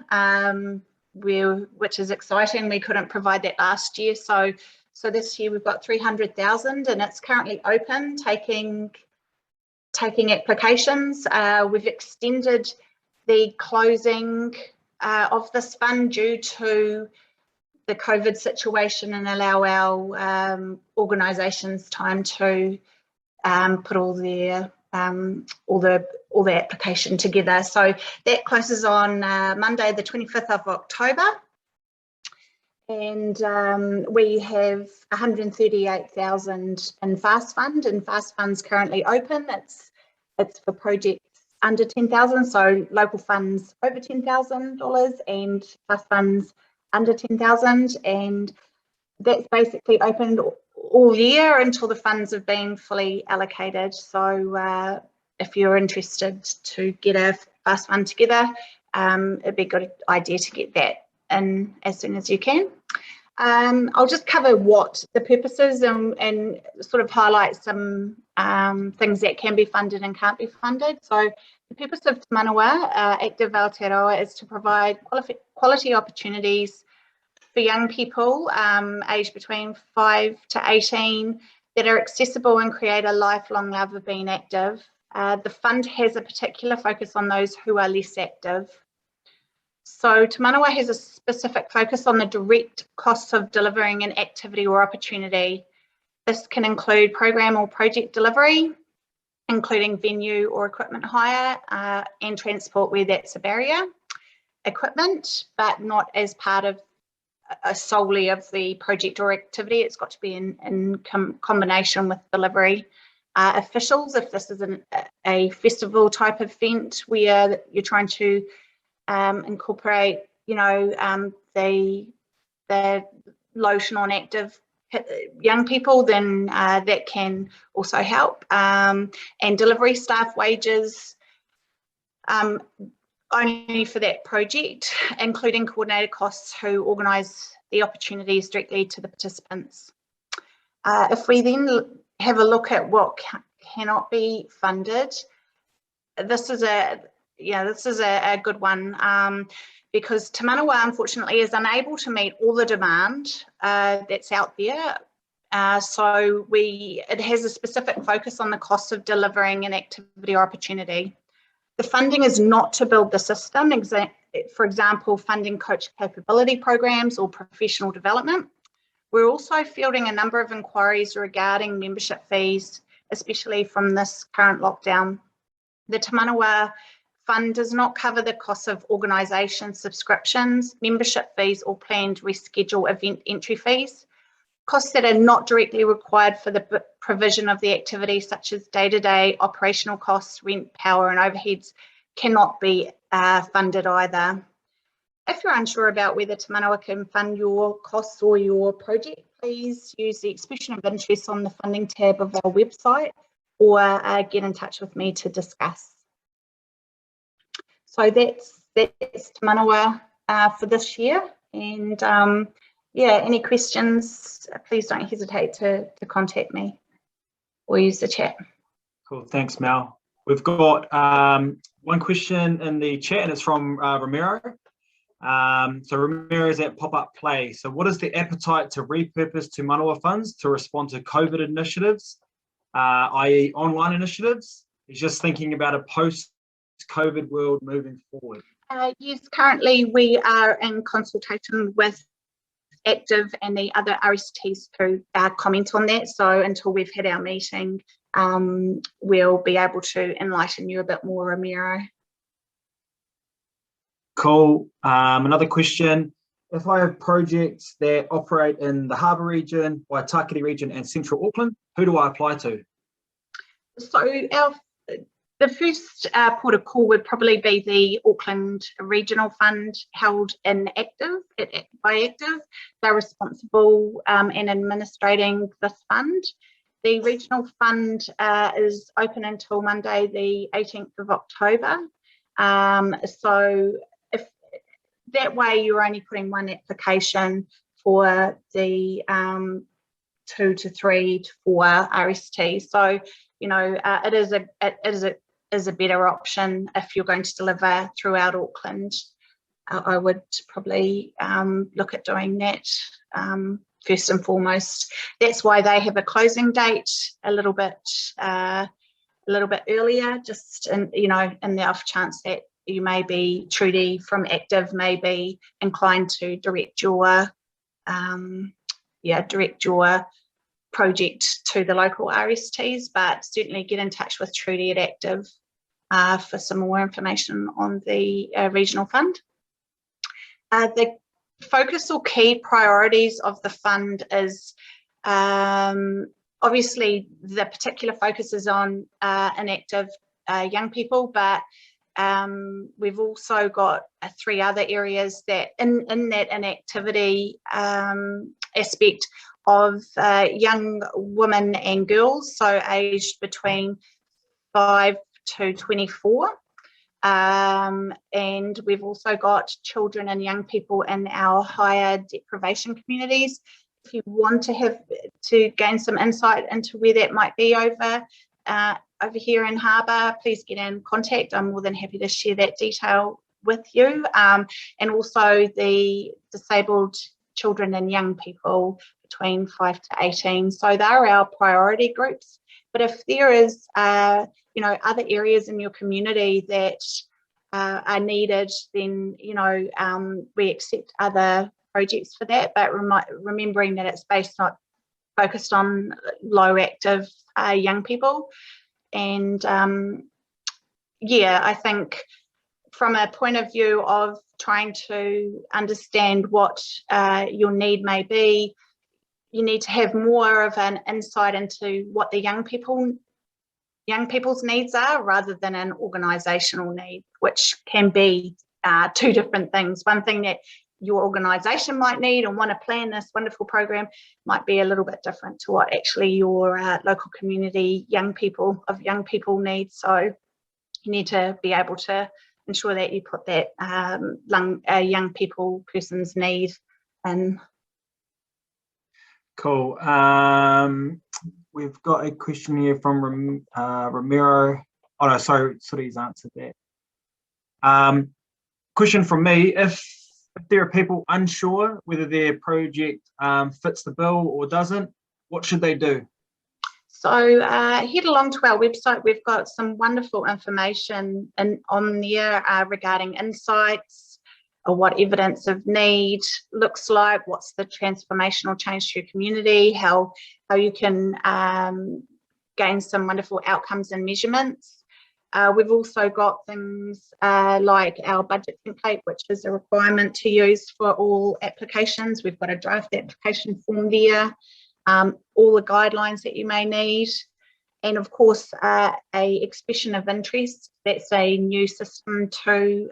which is exciting. We couldn't provide that last year. So this year we've got 300,000 and it's currently open, taking applications. We've extended the closing of this fund due to the COVID situation and allow our organisations time to put all the application together. So that closes on Monday, the 25th of October. And we have 138,000 in Fast Fund, and Fast Fund's currently open. It's for projects under 10,000, so local funds over $10,000 and Fast Funds under 10,000, and that's basically opened all year until the funds have been fully allocated. So if you're interested to get a Fast Fund together, it'd be a good idea to get that in as soon as you can. I'll just cover what the purpose is and sort of highlight some things that can be funded and can't be funded. So the purpose of Te Manawa Active Aotearoa is to provide quality opportunities for young people aged between 5 to 18 that are accessible and create a lifelong love of being active. The fund has a particular focus on those who are less active. So Te Manawa has a specific focus on the direct costs of delivering an activity or opportunity. This can include program or project delivery, including venue or equipment hire and transport where that's a barrier, equipment, but not as part of solely of the project or activity. It's got to be in combination with delivery officials. If this is a festival type event where you're trying to incorporate, the low to non-active young people, then that can also help. And delivery staff wages, only for that project, including coordinator costs who organise the opportunities directly to the participants. If we then have a look at what cannot be funded, this is a good one, because Te Manawa unfortunately is unable to meet all the demand that's out there. So it has a specific focus on the cost of delivering an activity or opportunity. The funding is not to build the system, for example, funding coach capability programs or professional development. We're also fielding a number of inquiries regarding membership fees, especially from this current lockdown. The Te Manawa Fund does not cover the costs of organisation subscriptions, membership fees, or planned reschedule event entry fees. Costs that are not directly required for the provision of the activity, such as day-to-day operational costs, rent, power, and overheads, cannot be funded either. If you're unsure about whether Te Manawa can fund your costs or your project, please use the expression of interest on the funding tab of our website, or get in touch with me to discuss. So that's Te Manawa for this year, and yeah, any questions, please don't hesitate to contact me or use the chat. Cool, thanks, Mel. We've got one question in the chat, and it's from Romero. So Romero is at Pop-Up Play. So what is the appetite to repurpose Te Manawa funds to respond to COVID initiatives, i.e. online initiatives? He's just thinking about a post-COVID world moving forward. Yes, currently we are in consultation with Active and the other RSTs to comment on that. So until we've had our meeting, we'll be able to enlighten you a bit more, Ramiro. Cool. Another question. If I have projects that operate in the Harbour region, Waitakere region, and Central Auckland, who do I apply to? So the first port of call would probably be the Auckland Regional Fund held in Active, by Active. They're responsible in administrating this fund. The Regional Fund is open until Monday, the 18th of October. So if that way you're only putting one application for the 2 to 3 to 4 RST. So, it is a better option if you're going to deliver throughout Auckland. I would probably look at doing that first and foremost. That's why they have a closing date a little bit earlier, just in the off chance that you may be, Trudy from Active may be inclined to direct your project to the local RSTs, but certainly get in touch with Trudy at Active for some more information on the Regional Fund. The focus or key priorities of the fund is obviously the particular focus is on inactive young people, but we've also got 3 other areas that in that inactivity aspect of young women and girls, so aged between 5 to 24. And we've also got children and young people in our higher deprivation communities. If you want to gain some insight into where that might be over here in Harbour, please get in contact. I'm more than happy to share that detail with you. And also the disabled children and young people between 5 to 18. So they're our priority groups. But if there is, other areas in your community that are needed, then, we accept other projects for that. But remembering that it's focused on low active young people. And yeah, I think from a point of view of trying to understand what your need may be, you need to have more of an insight into what the young people's needs are, rather than an organisational need, which can be two different things. One thing that your organisation might need and want to plan this wonderful program might be a little bit different to what actually your local community young people need. So you need to be able to ensure that you put that young person's need in. Cool. We've got a question here from Ramiro. Oh no, sorry, he's answered that. Question from me: If there are people unsure whether their project fits the bill or doesn't, what should they do? So head along to our website. We've got some wonderful information on there regarding insights, or what evidence of need looks like, what's the transformational change to your community, how you can gain some wonderful outcomes and measurements. We've also got things like our budget template, which is a requirement to use for all applications. We've got a draft application form there, all the guidelines that you may need, and of course a expression of interest. That's a new system to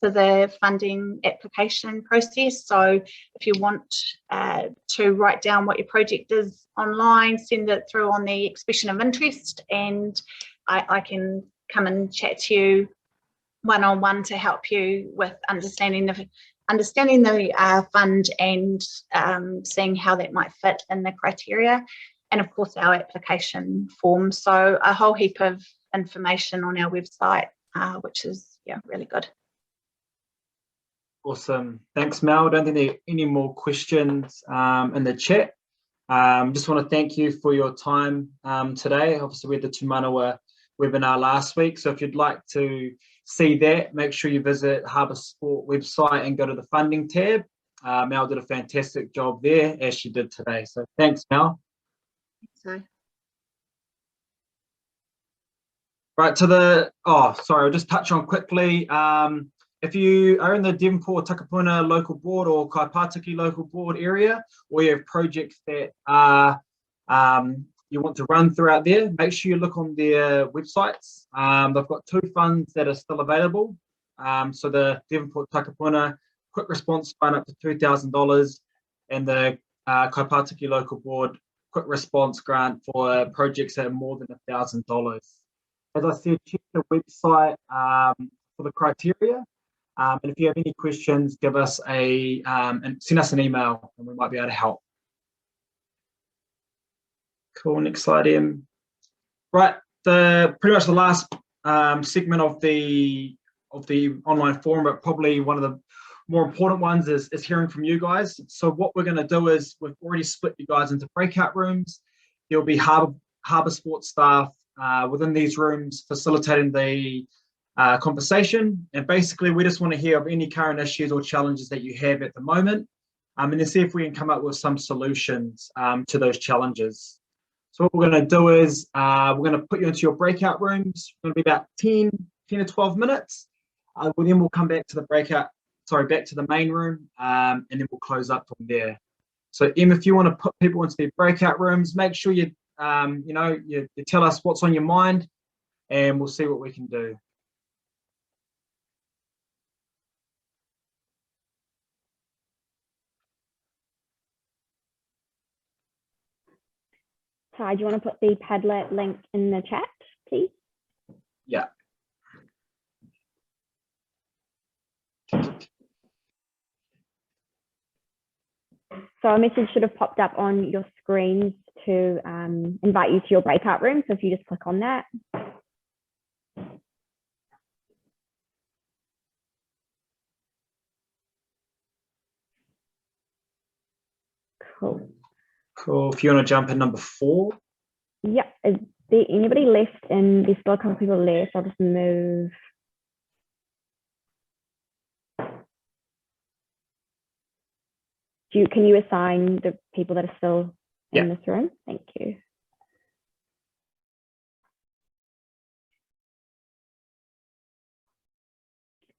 the funding application process. So if you want to write down what your project is online, send it through on the expression of interest, and I can come and chat to you one-on-one to help you with understanding the fund and seeing how that might fit in the criteria, and of course our application form. So a whole heap of information on our website, which is really good. Awesome. Thanks, Mel. I don't think there are any more questions in the chat. Just want to thank you for your time today. Obviously, we had the Te Manawa webinar last week. So if you'd like to see that, make sure you visit Harbour Sport website and go to the funding tab. Mel did a fantastic job there, as she did today. So thanks, Mel. So. Right, I'll just touch on quickly. If you are in the Devonport Takapuna local board or Kaipatiki local board area, or you have projects that you want to run throughout there, make sure you look on their websites. They've got two funds that are still available. So the Devonport Takapuna quick response fund up to $2,000, and the Kaipatiki local board quick response grant for projects that are more than $1,000. As I said, check the website for the criteria. And if you have any questions, give us and send us an email, and we might be able to help. Cool. Next slide, Em. Right, pretty much the last segment of the online forum, but probably one of the more important ones is hearing from you guys. So what we're going to do is we've already split you guys into breakout rooms. There'll be Harbour Sports staff within these rooms facilitating the conversation, and basically we just want to hear of any current issues or challenges that you have at the moment, and then see if we can come up with some solutions to those challenges. So what we're going to do is we're going to put you into your breakout rooms. It's going to be about 10 to 12 minutes. Then we'll come back to the main room, and then we'll close up from there. So Em, if you want to put people into their breakout rooms, make sure you tell us what's on your mind, and we'll see what we can do. Ty, do you want to put the Padlet link in the chat, please? Yeah. So a message should have popped up on your screens to invite you to your breakout room. So if you just click on that. Cool. Cool. If you want to jump in number 4. Yep. Is there anybody left? And there's still a couple of people left. I'll just move. Can you assign the people that are still in this room? Thank you.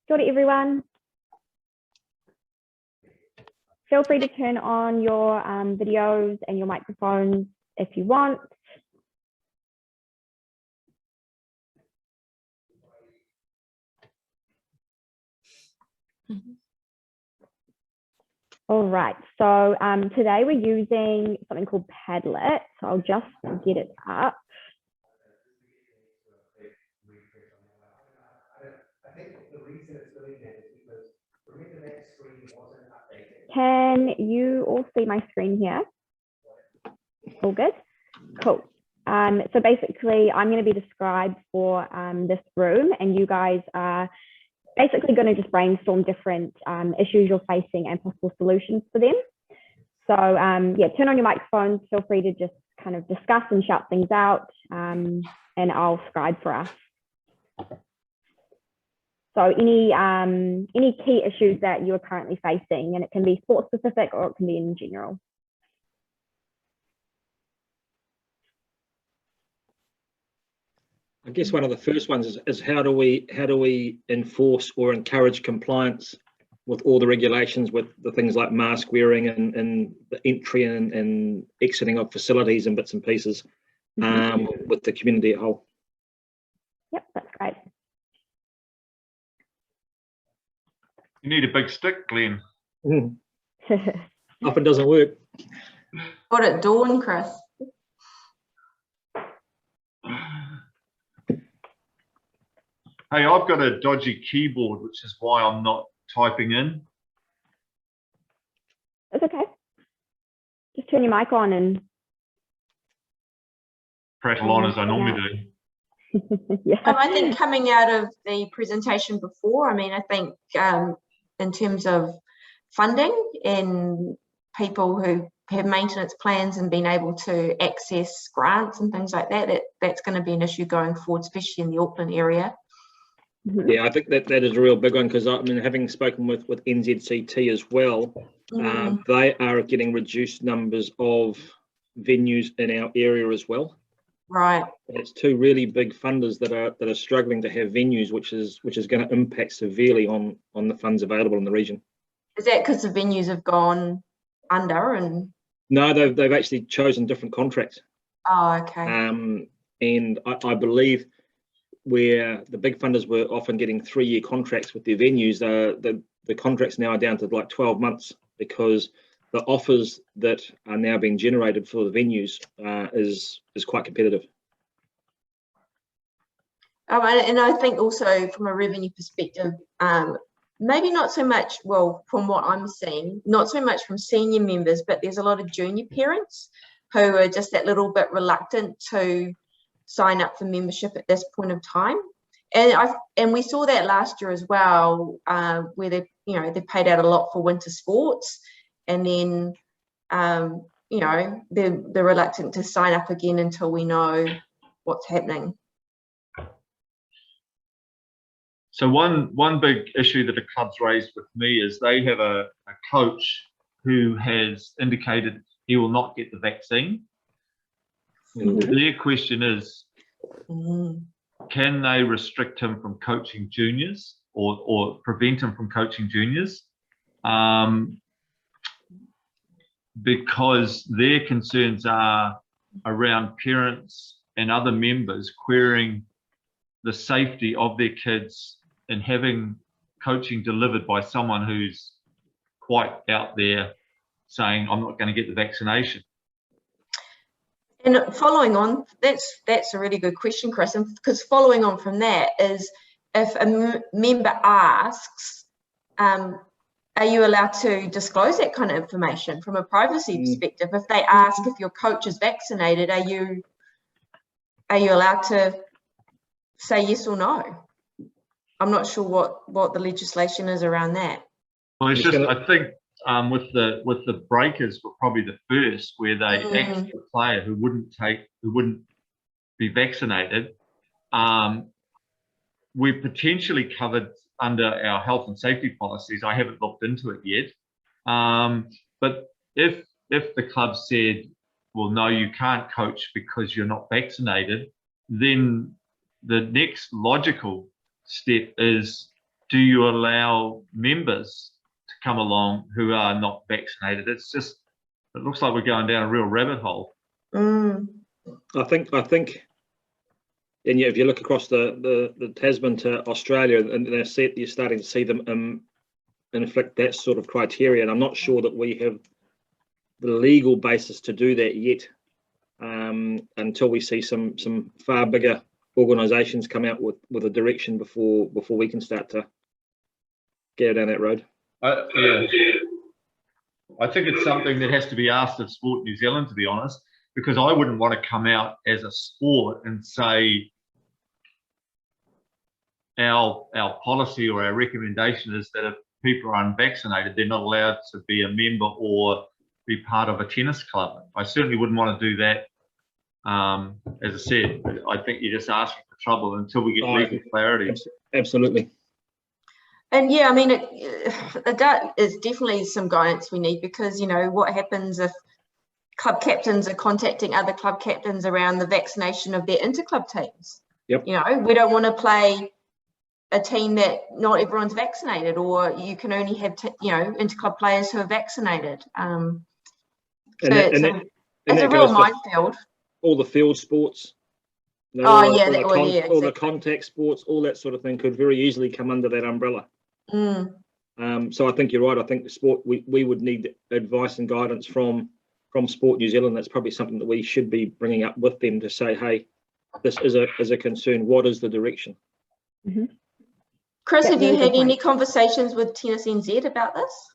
Kia ora, everyone. Feel free to turn on your videos and your microphones if you want. All right, so today we're using something called Padlet. So I'll just get it up. Can you all see my screen here? All good? Cool. So basically, I'm going to be the scribe for this room, and you guys are basically going to just brainstorm different issues you're facing and possible solutions for them. So yeah, turn on your microphones. Feel free to just kind of discuss and shout things out, and I'll scribe for us. So any key issues that you're currently facing, and it can be sport specific or it can be in general. I guess one of the first ones is how do we enforce or encourage compliance with all the regulations, with the things like mask wearing and the entry and exiting of facilities and bits and pieces, with the community at whole. Yep, that's great. You need a big stick, Glenn. Often doesn't work. Got it dawn, Chris. Hey, I've got a dodgy keyboard, which is why I'm not typing in. That's okay. Just turn your mic on and Prattle on as I normally do. yeah. I think coming out of the presentation before, I mean, I think in terms of funding and people who have maintenance plans and being able to access grants and things like that, that's going to be an issue going forward, especially in the Auckland area. Yeah, I think that is a real big one, because I mean, having spoken with NZCT as well, they are getting reduced numbers of venues in our area as well. Right. It's two really big funders that are struggling to have venues, which is going to impact severely on the funds available in the region. Is that because the venues have gone under? And no, they've actually chosen different contracts. Oh, okay. And I believe where the big funders were often getting 3-year contracts with their venues, the contracts now are down to like 12 months, because the offers that are now being generated for the venues is quite competitive. And I think also from a revenue perspective, maybe not so much, well, from what I'm seeing, not so much from senior members, but there's a lot of junior parents who are just that little bit reluctant to sign up for membership at this point of time. And we saw that last year as well, where they paid out a lot for winter sports, and then they're reluctant to sign up again until we know what's happening. So one big issue that the club's raised with me is they have a coach who has indicated he will not get the vaccine. Their question is, can they restrict him from coaching juniors or prevent him from coaching juniors? Because their concerns are around parents and other members querying the safety of their kids and having coaching delivered by someone who's quite out there saying, I'm not going to get the vaccination. And following on, that's a really good question, Chris, and because following on from that is, if a member asks, are you allowed to disclose that kind of information from a privacy perspective? If they ask if your coach is vaccinated, are you allowed to say yes or no? I'm not sure what the legislation is around that. Well, it's just, I think with the breakers were probably the first where they asked the player who wouldn't be vaccinated. We're potentially covered under our health and safety policies. I haven't looked into it yet. But if the club said, well, no, you can't coach because you're not vaccinated, then the next logical step is do you allow members to come along who are not vaccinated? It's just, it looks like we're going down a real rabbit hole. I think, and yeah, if you look across the Tasman to Australia, and you're starting to see them inflict that sort of criteria, and I'm not sure that we have the legal basis to do that yet, until we see some far bigger organisations come out with a direction before we can start to go down that road. Yeah. I think it's something that has to be asked of Sport New Zealand, to be honest, because I wouldn't want to come out as a sport and say our policy or our recommendation is that if people are unvaccinated, they're not allowed to be a member or be part of a tennis club. I certainly wouldn't want to do that. As I said, I think you're just asking for trouble until we get legal clarity. Absolutely. And yeah, I mean, that is definitely some guidance we need, because, you know, what happens if club captains are contacting other club captains around the vaccination of their interclub teams? Yep. You know, we don't want to play a team that not everyone's vaccinated, or you can only have, you know, interclub players who are vaccinated. It's a real minefield. All the field sports. You know, all the contact sports, all that sort of thing could very easily come under that umbrella. So I think you're right. I think the sport, we would need advice and guidance from Sport New Zealand. That's probably something that we should be bringing up with them to say, hey, this is a concern. What is the direction? Chris, have you had any conversations with Tennis NZ about this?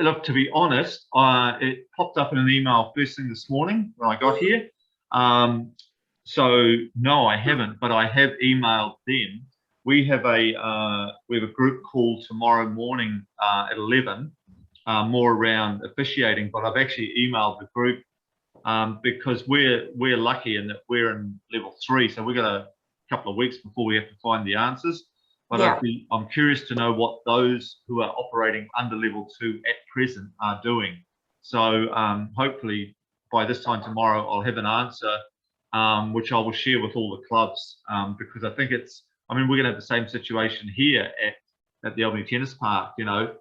Look, to be honest, it popped up in an email first thing this morning when I got here. So no, I haven't, but I have emailed them. We have a group call tomorrow morning at 11, more around officiating. But I've actually emailed the group because we're lucky in that we're in level 3, so we've got a couple of weeks before we have to find the answers. But yeah. I'm curious to know what those who are operating under level 2 at present are doing. So hopefully by this time tomorrow, I'll have an answer, which I will share with all the clubs, because I think we're going to have the same situation here at the Albany Tennis Park. You know,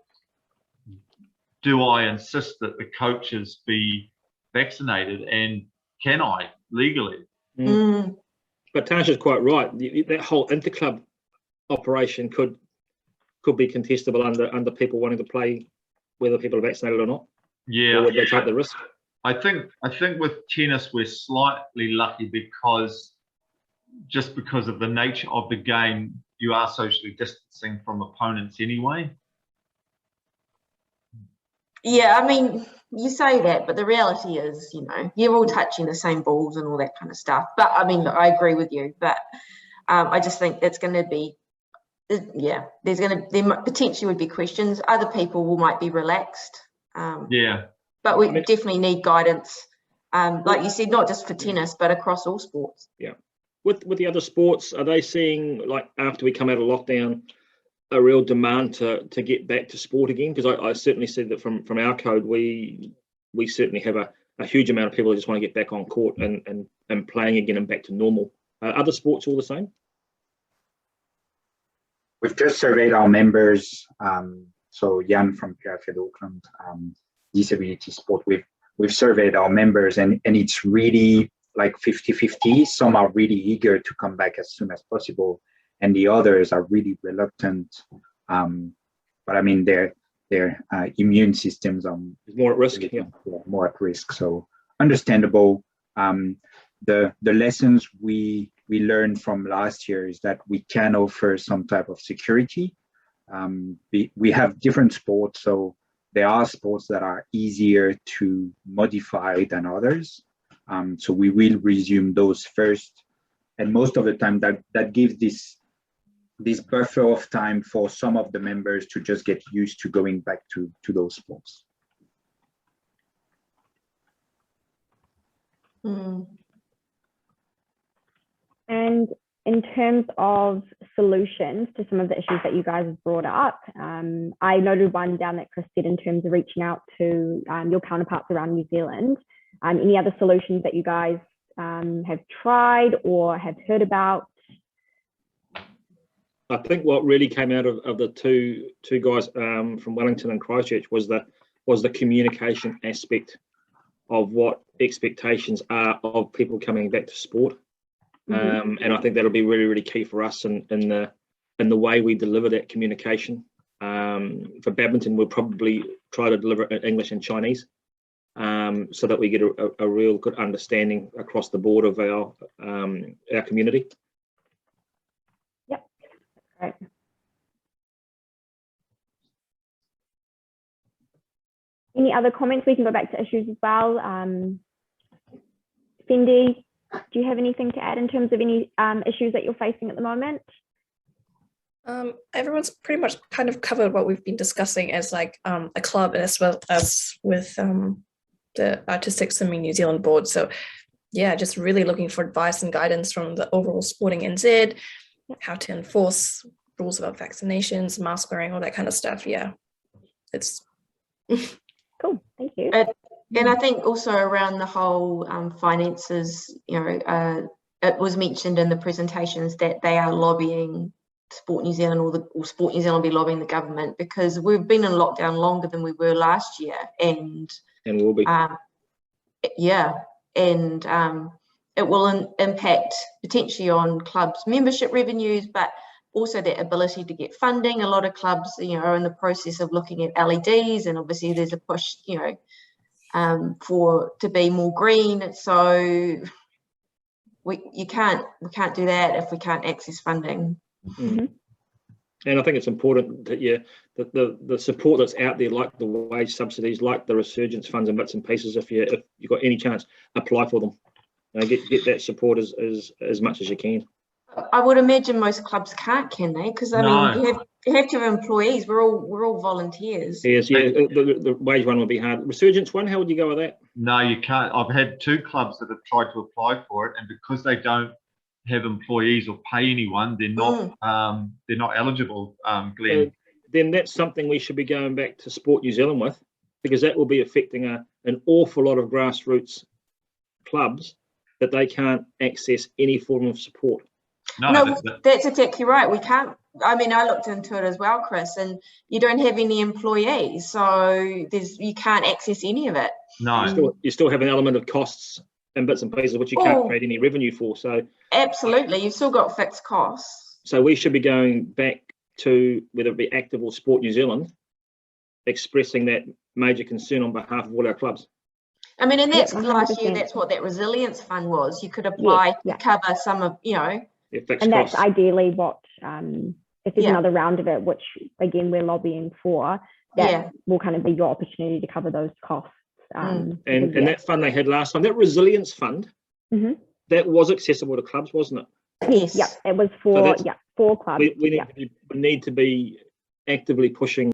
do I insist that the coaches be vaccinated, and can I legally? But Tasha's quite right. That whole interclub operation could be contestable under people wanting to play, whether people are vaccinated or not. Yeah, or would they take the risk? I think with tennis we're slightly lucky because of the nature of the game, you are socially distancing from opponents anyway. Yeah, I mean, you say that, but the reality is, you know, you're all touching the same balls and all that kind of stuff. But I mean, I agree with you, but I just think it's going to be, yeah, there potentially would be questions. Other people might be relaxed. Yeah. But we definitely need guidance, like you said, not just for tennis, but across all sports. Yeah. With the other sports, are they seeing, like, after we come out of lockdown, a real demand to get back to sport again? Because I certainly see that from our code, we certainly have a huge amount of people who just want to get back on court and playing again and back to normal. Other sports all the same? We've just surveyed our members. So Jan from PRFed Auckland, disability sport, we've surveyed our members, and it's really like 50-50. Some are really eager to come back as soon as possible, and the others are really reluctant. But I mean, their immune systems are more at risk. Yeah, more at risk. So understandable. The lessons we learned from last year is that we can offer some type of security. We have different sports, so there are sports that are easier to modify than others. So we will resume those first, and most of the time that gives this buffer of time for some of the members to just get used to going back to those sports. And in terms of solutions to some of the issues that you guys have brought up, I noted one down that Chris said in terms of reaching out to your counterparts around New Zealand. Any other solutions that you guys have tried or have heard about? I think what really came out of the two guys from Wellington and Christchurch was the communication aspect of what expectations are of people coming back to sport. And I think that'll be really, really key for us in the way we deliver that communication. For badminton, we'll probably try to deliver it in English and Chinese, so that we get a real good understanding across the board of our community. Yep, great. Any other comments? We can go back to issues as well. Fendi, do you have anything to add in terms of any issues that you're facing at the moment? Everyone's pretty much kind of covered what we've been discussing as like a club, as well as with the Artistic Swimming New Zealand board. So yeah, just really looking for advice and guidance from the overall Sporting NZ, how to enforce rules about vaccinations, mask wearing, all that kind of stuff. Yeah, it's cool. Thank you. And I think also around the whole finances, you know, it was mentioned in the presentations that they are lobbying Sport New Zealand, or Sport New Zealand will be lobbying the government, because we've been in lockdown longer than we were last year, and will be. Yeah, and it will impact potentially on clubs' membership revenues, but also their ability to get funding. A lot of clubs, you know, are in the process of looking at LEDs, and obviously there's a push, you know, to be more green. So we can't do that if we can't access funding. Mm-hmm. And I think it's important that the support that's out there, like the wage subsidies, like the resurgence funds and bits and pieces, if you've got any chance, apply for them. You know, get that support as much as you can. I would imagine most clubs can't, can they? Because I mean, you have to have employees. We're all volunteers. Yes, yeah. The wage one would be hard. Resurgence one, how would you go with that? No, you can't. I've had 2 clubs that have tried to apply for it, and because they don't have employees or pay anyone, they're not eligible, Glenn. Then that's something we should be going back to Sport New Zealand with, because that will be affecting an awful lot of grassroots clubs that they can't access any form of support. No, that's exactly right. We can't. I mean, I looked into it as well, Chris, and you don't have any employees, so you can't access any of it. No, you still have an element of costs and bits and pieces which you can't create any revenue for. So absolutely, you've still got fixed costs. So we should be going back to, whether it be Active or Sport New Zealand, expressing that major concern on behalf of all our clubs. I mean, and that's last year. That's what that resilience fund was. You could apply to cover some of, you know. And that's ideally what, if there's another round of it, which again we're lobbying for, that will kind of be your opportunity to cover those costs. And that fund they had last time, that resilience fund, that was accessible to clubs, wasn't it? Yes. Yeah, it was for for clubs. We need to be actively pushing.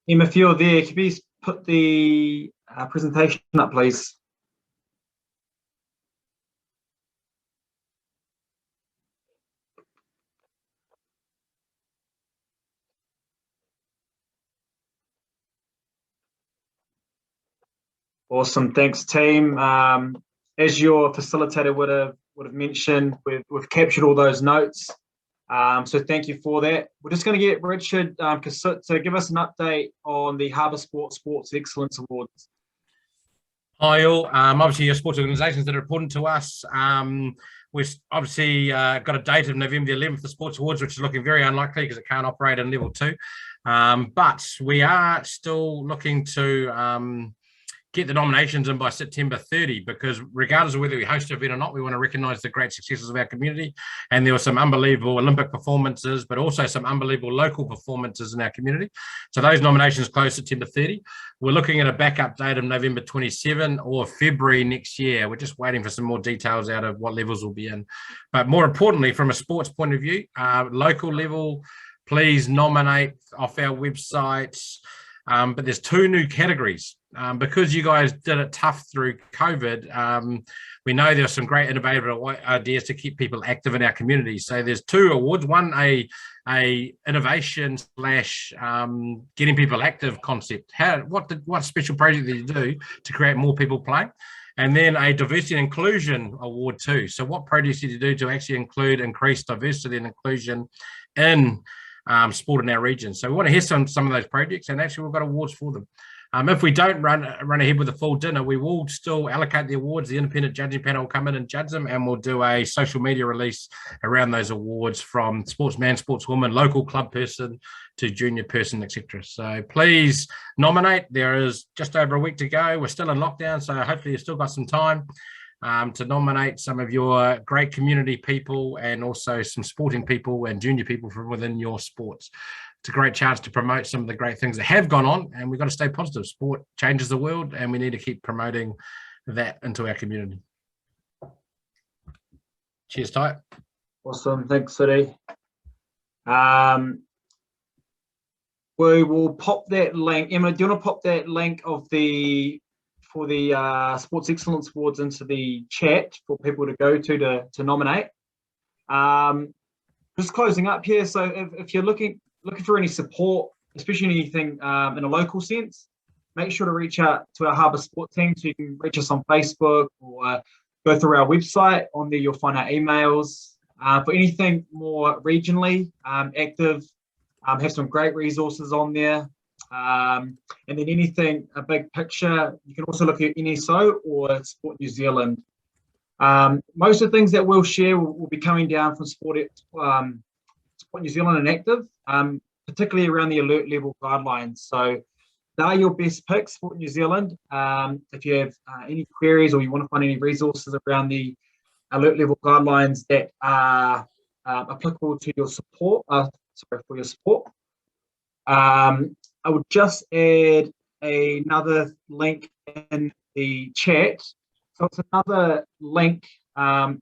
Emma, if you're there, can you put the presentation up, please? Awesome, thanks team. As your facilitator would have mentioned, we've captured all those notes. So thank you for that. We're just going to get Richard Kasut to give us an update on the Harbour Sports Excellence Awards. Hi all. Obviously your sports organisations that are important to us. We've obviously got a date of November the 11th for Sports Awards, which is looking very unlikely because it can't operate in level 2. But we are still looking to get the nominations in by September 30, because regardless of whether we host an event or not, we want to recognise the great successes of our community. And there were some unbelievable Olympic performances, but also some unbelievable local performances in our community. So those nominations close September 30. We're looking at a backup date of November 27 or February next year. We're just waiting for some more details out of what levels we'll be in. But more importantly, from a sports point of view, local level, please nominate off our website. But there's 2 new categories. Because you guys did it tough through COVID, we know there's some great innovative ideas to keep people active in our community. So there's 2 awards, one a innovation / getting people active concept. What special project did you do to create more people playing? And then a diversity and inclusion award too. So what projects did you do to actually increase diversity and inclusion in sport in our region? So we want to hear some of those projects, and actually we've got awards for them. If we don't run ahead with a full dinner, we will still allocate the awards. The independent judging panel will come in and judge them, and we'll do a social media release around those awards, from sportsman, sportswoman, local club person to junior person, etc. So please nominate. There is just over a week to go. We're still in lockdown, so hopefully you've still got some time to nominate some of your great community people, and also some sporting people and junior people from within your sports. It's a great chance to promote some of the great things that have gone on, and we've got to stay positive. Sport changes the world, and we need to keep promoting that into our community. Cheers, Ty. Awesome, thanks, Sudi. We will pop that link. Emma, do you want to pop that link of the Sports Excellence Awards into the chat for people to go to nominate? Just closing up here. So if you're looking for any support, especially anything in a local sense, make sure to reach out to our Harbour Sport team. So you can reach us on Facebook, or go through our website. On there you'll find our emails. For anything more regionally active, have some great resources on there. And then anything, a big picture, you can also look at NSO or Sport New Zealand. Most of the things that we'll share will be coming down from Sport New Zealand and Active, particularly around the alert level guidelines. So they are your best picks, Sport New Zealand. If you have any queries, or you want to find any resources around the alert level guidelines that are applicable to your support, for your sport. I would just add another link in the chat. So it's another link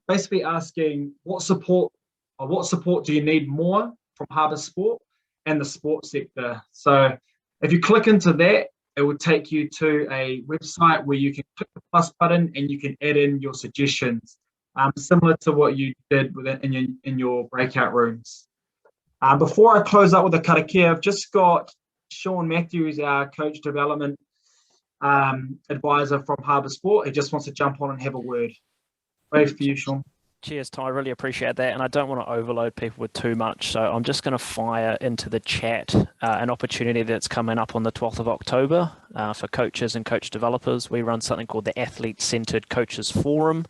basically asking what support do you need more from Harbour Sport and the sports sector. So if you click into that, it will take you to a website where you can click the plus button and you can add in your suggestions, similar to what you did in your breakout rooms. Before I close up with the karakia, I've just got Sean Matthews, our coach development advisor from Harbour Sport. He just wants to jump on and have a word. Over for you, Sean. Cheers, Ty. I really appreciate that. And I don't want to overload people with too much. So I'm just going to fire into the chat an opportunity that's coming up on the 12th of October for coaches and coach developers. We run something called the Athlete-Centered Coaches Forum.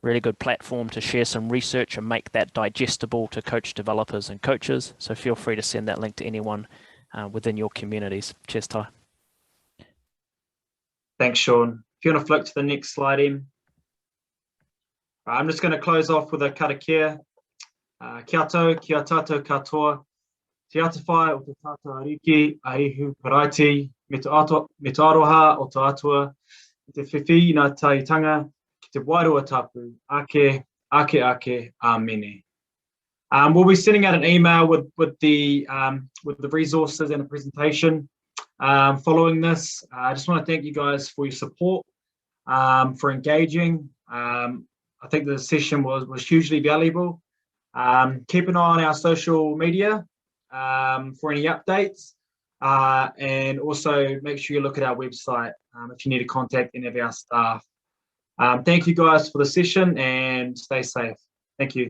Really good platform to share some research and make that digestible to coach developers and coaches. So feel free to send that link to anyone within your communities. Cheers, Ty. Thanks, Sean. If you want to flick to the next slide, Em. I'm just going to close off with a karakia. Kia tau, kia tātou katoa. Te atawhai o te tātou ariki, aihu paraiti, me te aroha o te atua, te whiwhi nā taitanga, ki te wairua tapu, ake, amene. We'll be sending out an email with the resources and the presentation following this. I just want to thank you guys for your support, for engaging. I think the session was hugely valuable. Keep an eye on our social media for any updates, and also make sure you look at our website if you need to contact any of our staff. Thank you guys for the session, and stay safe. Thank you.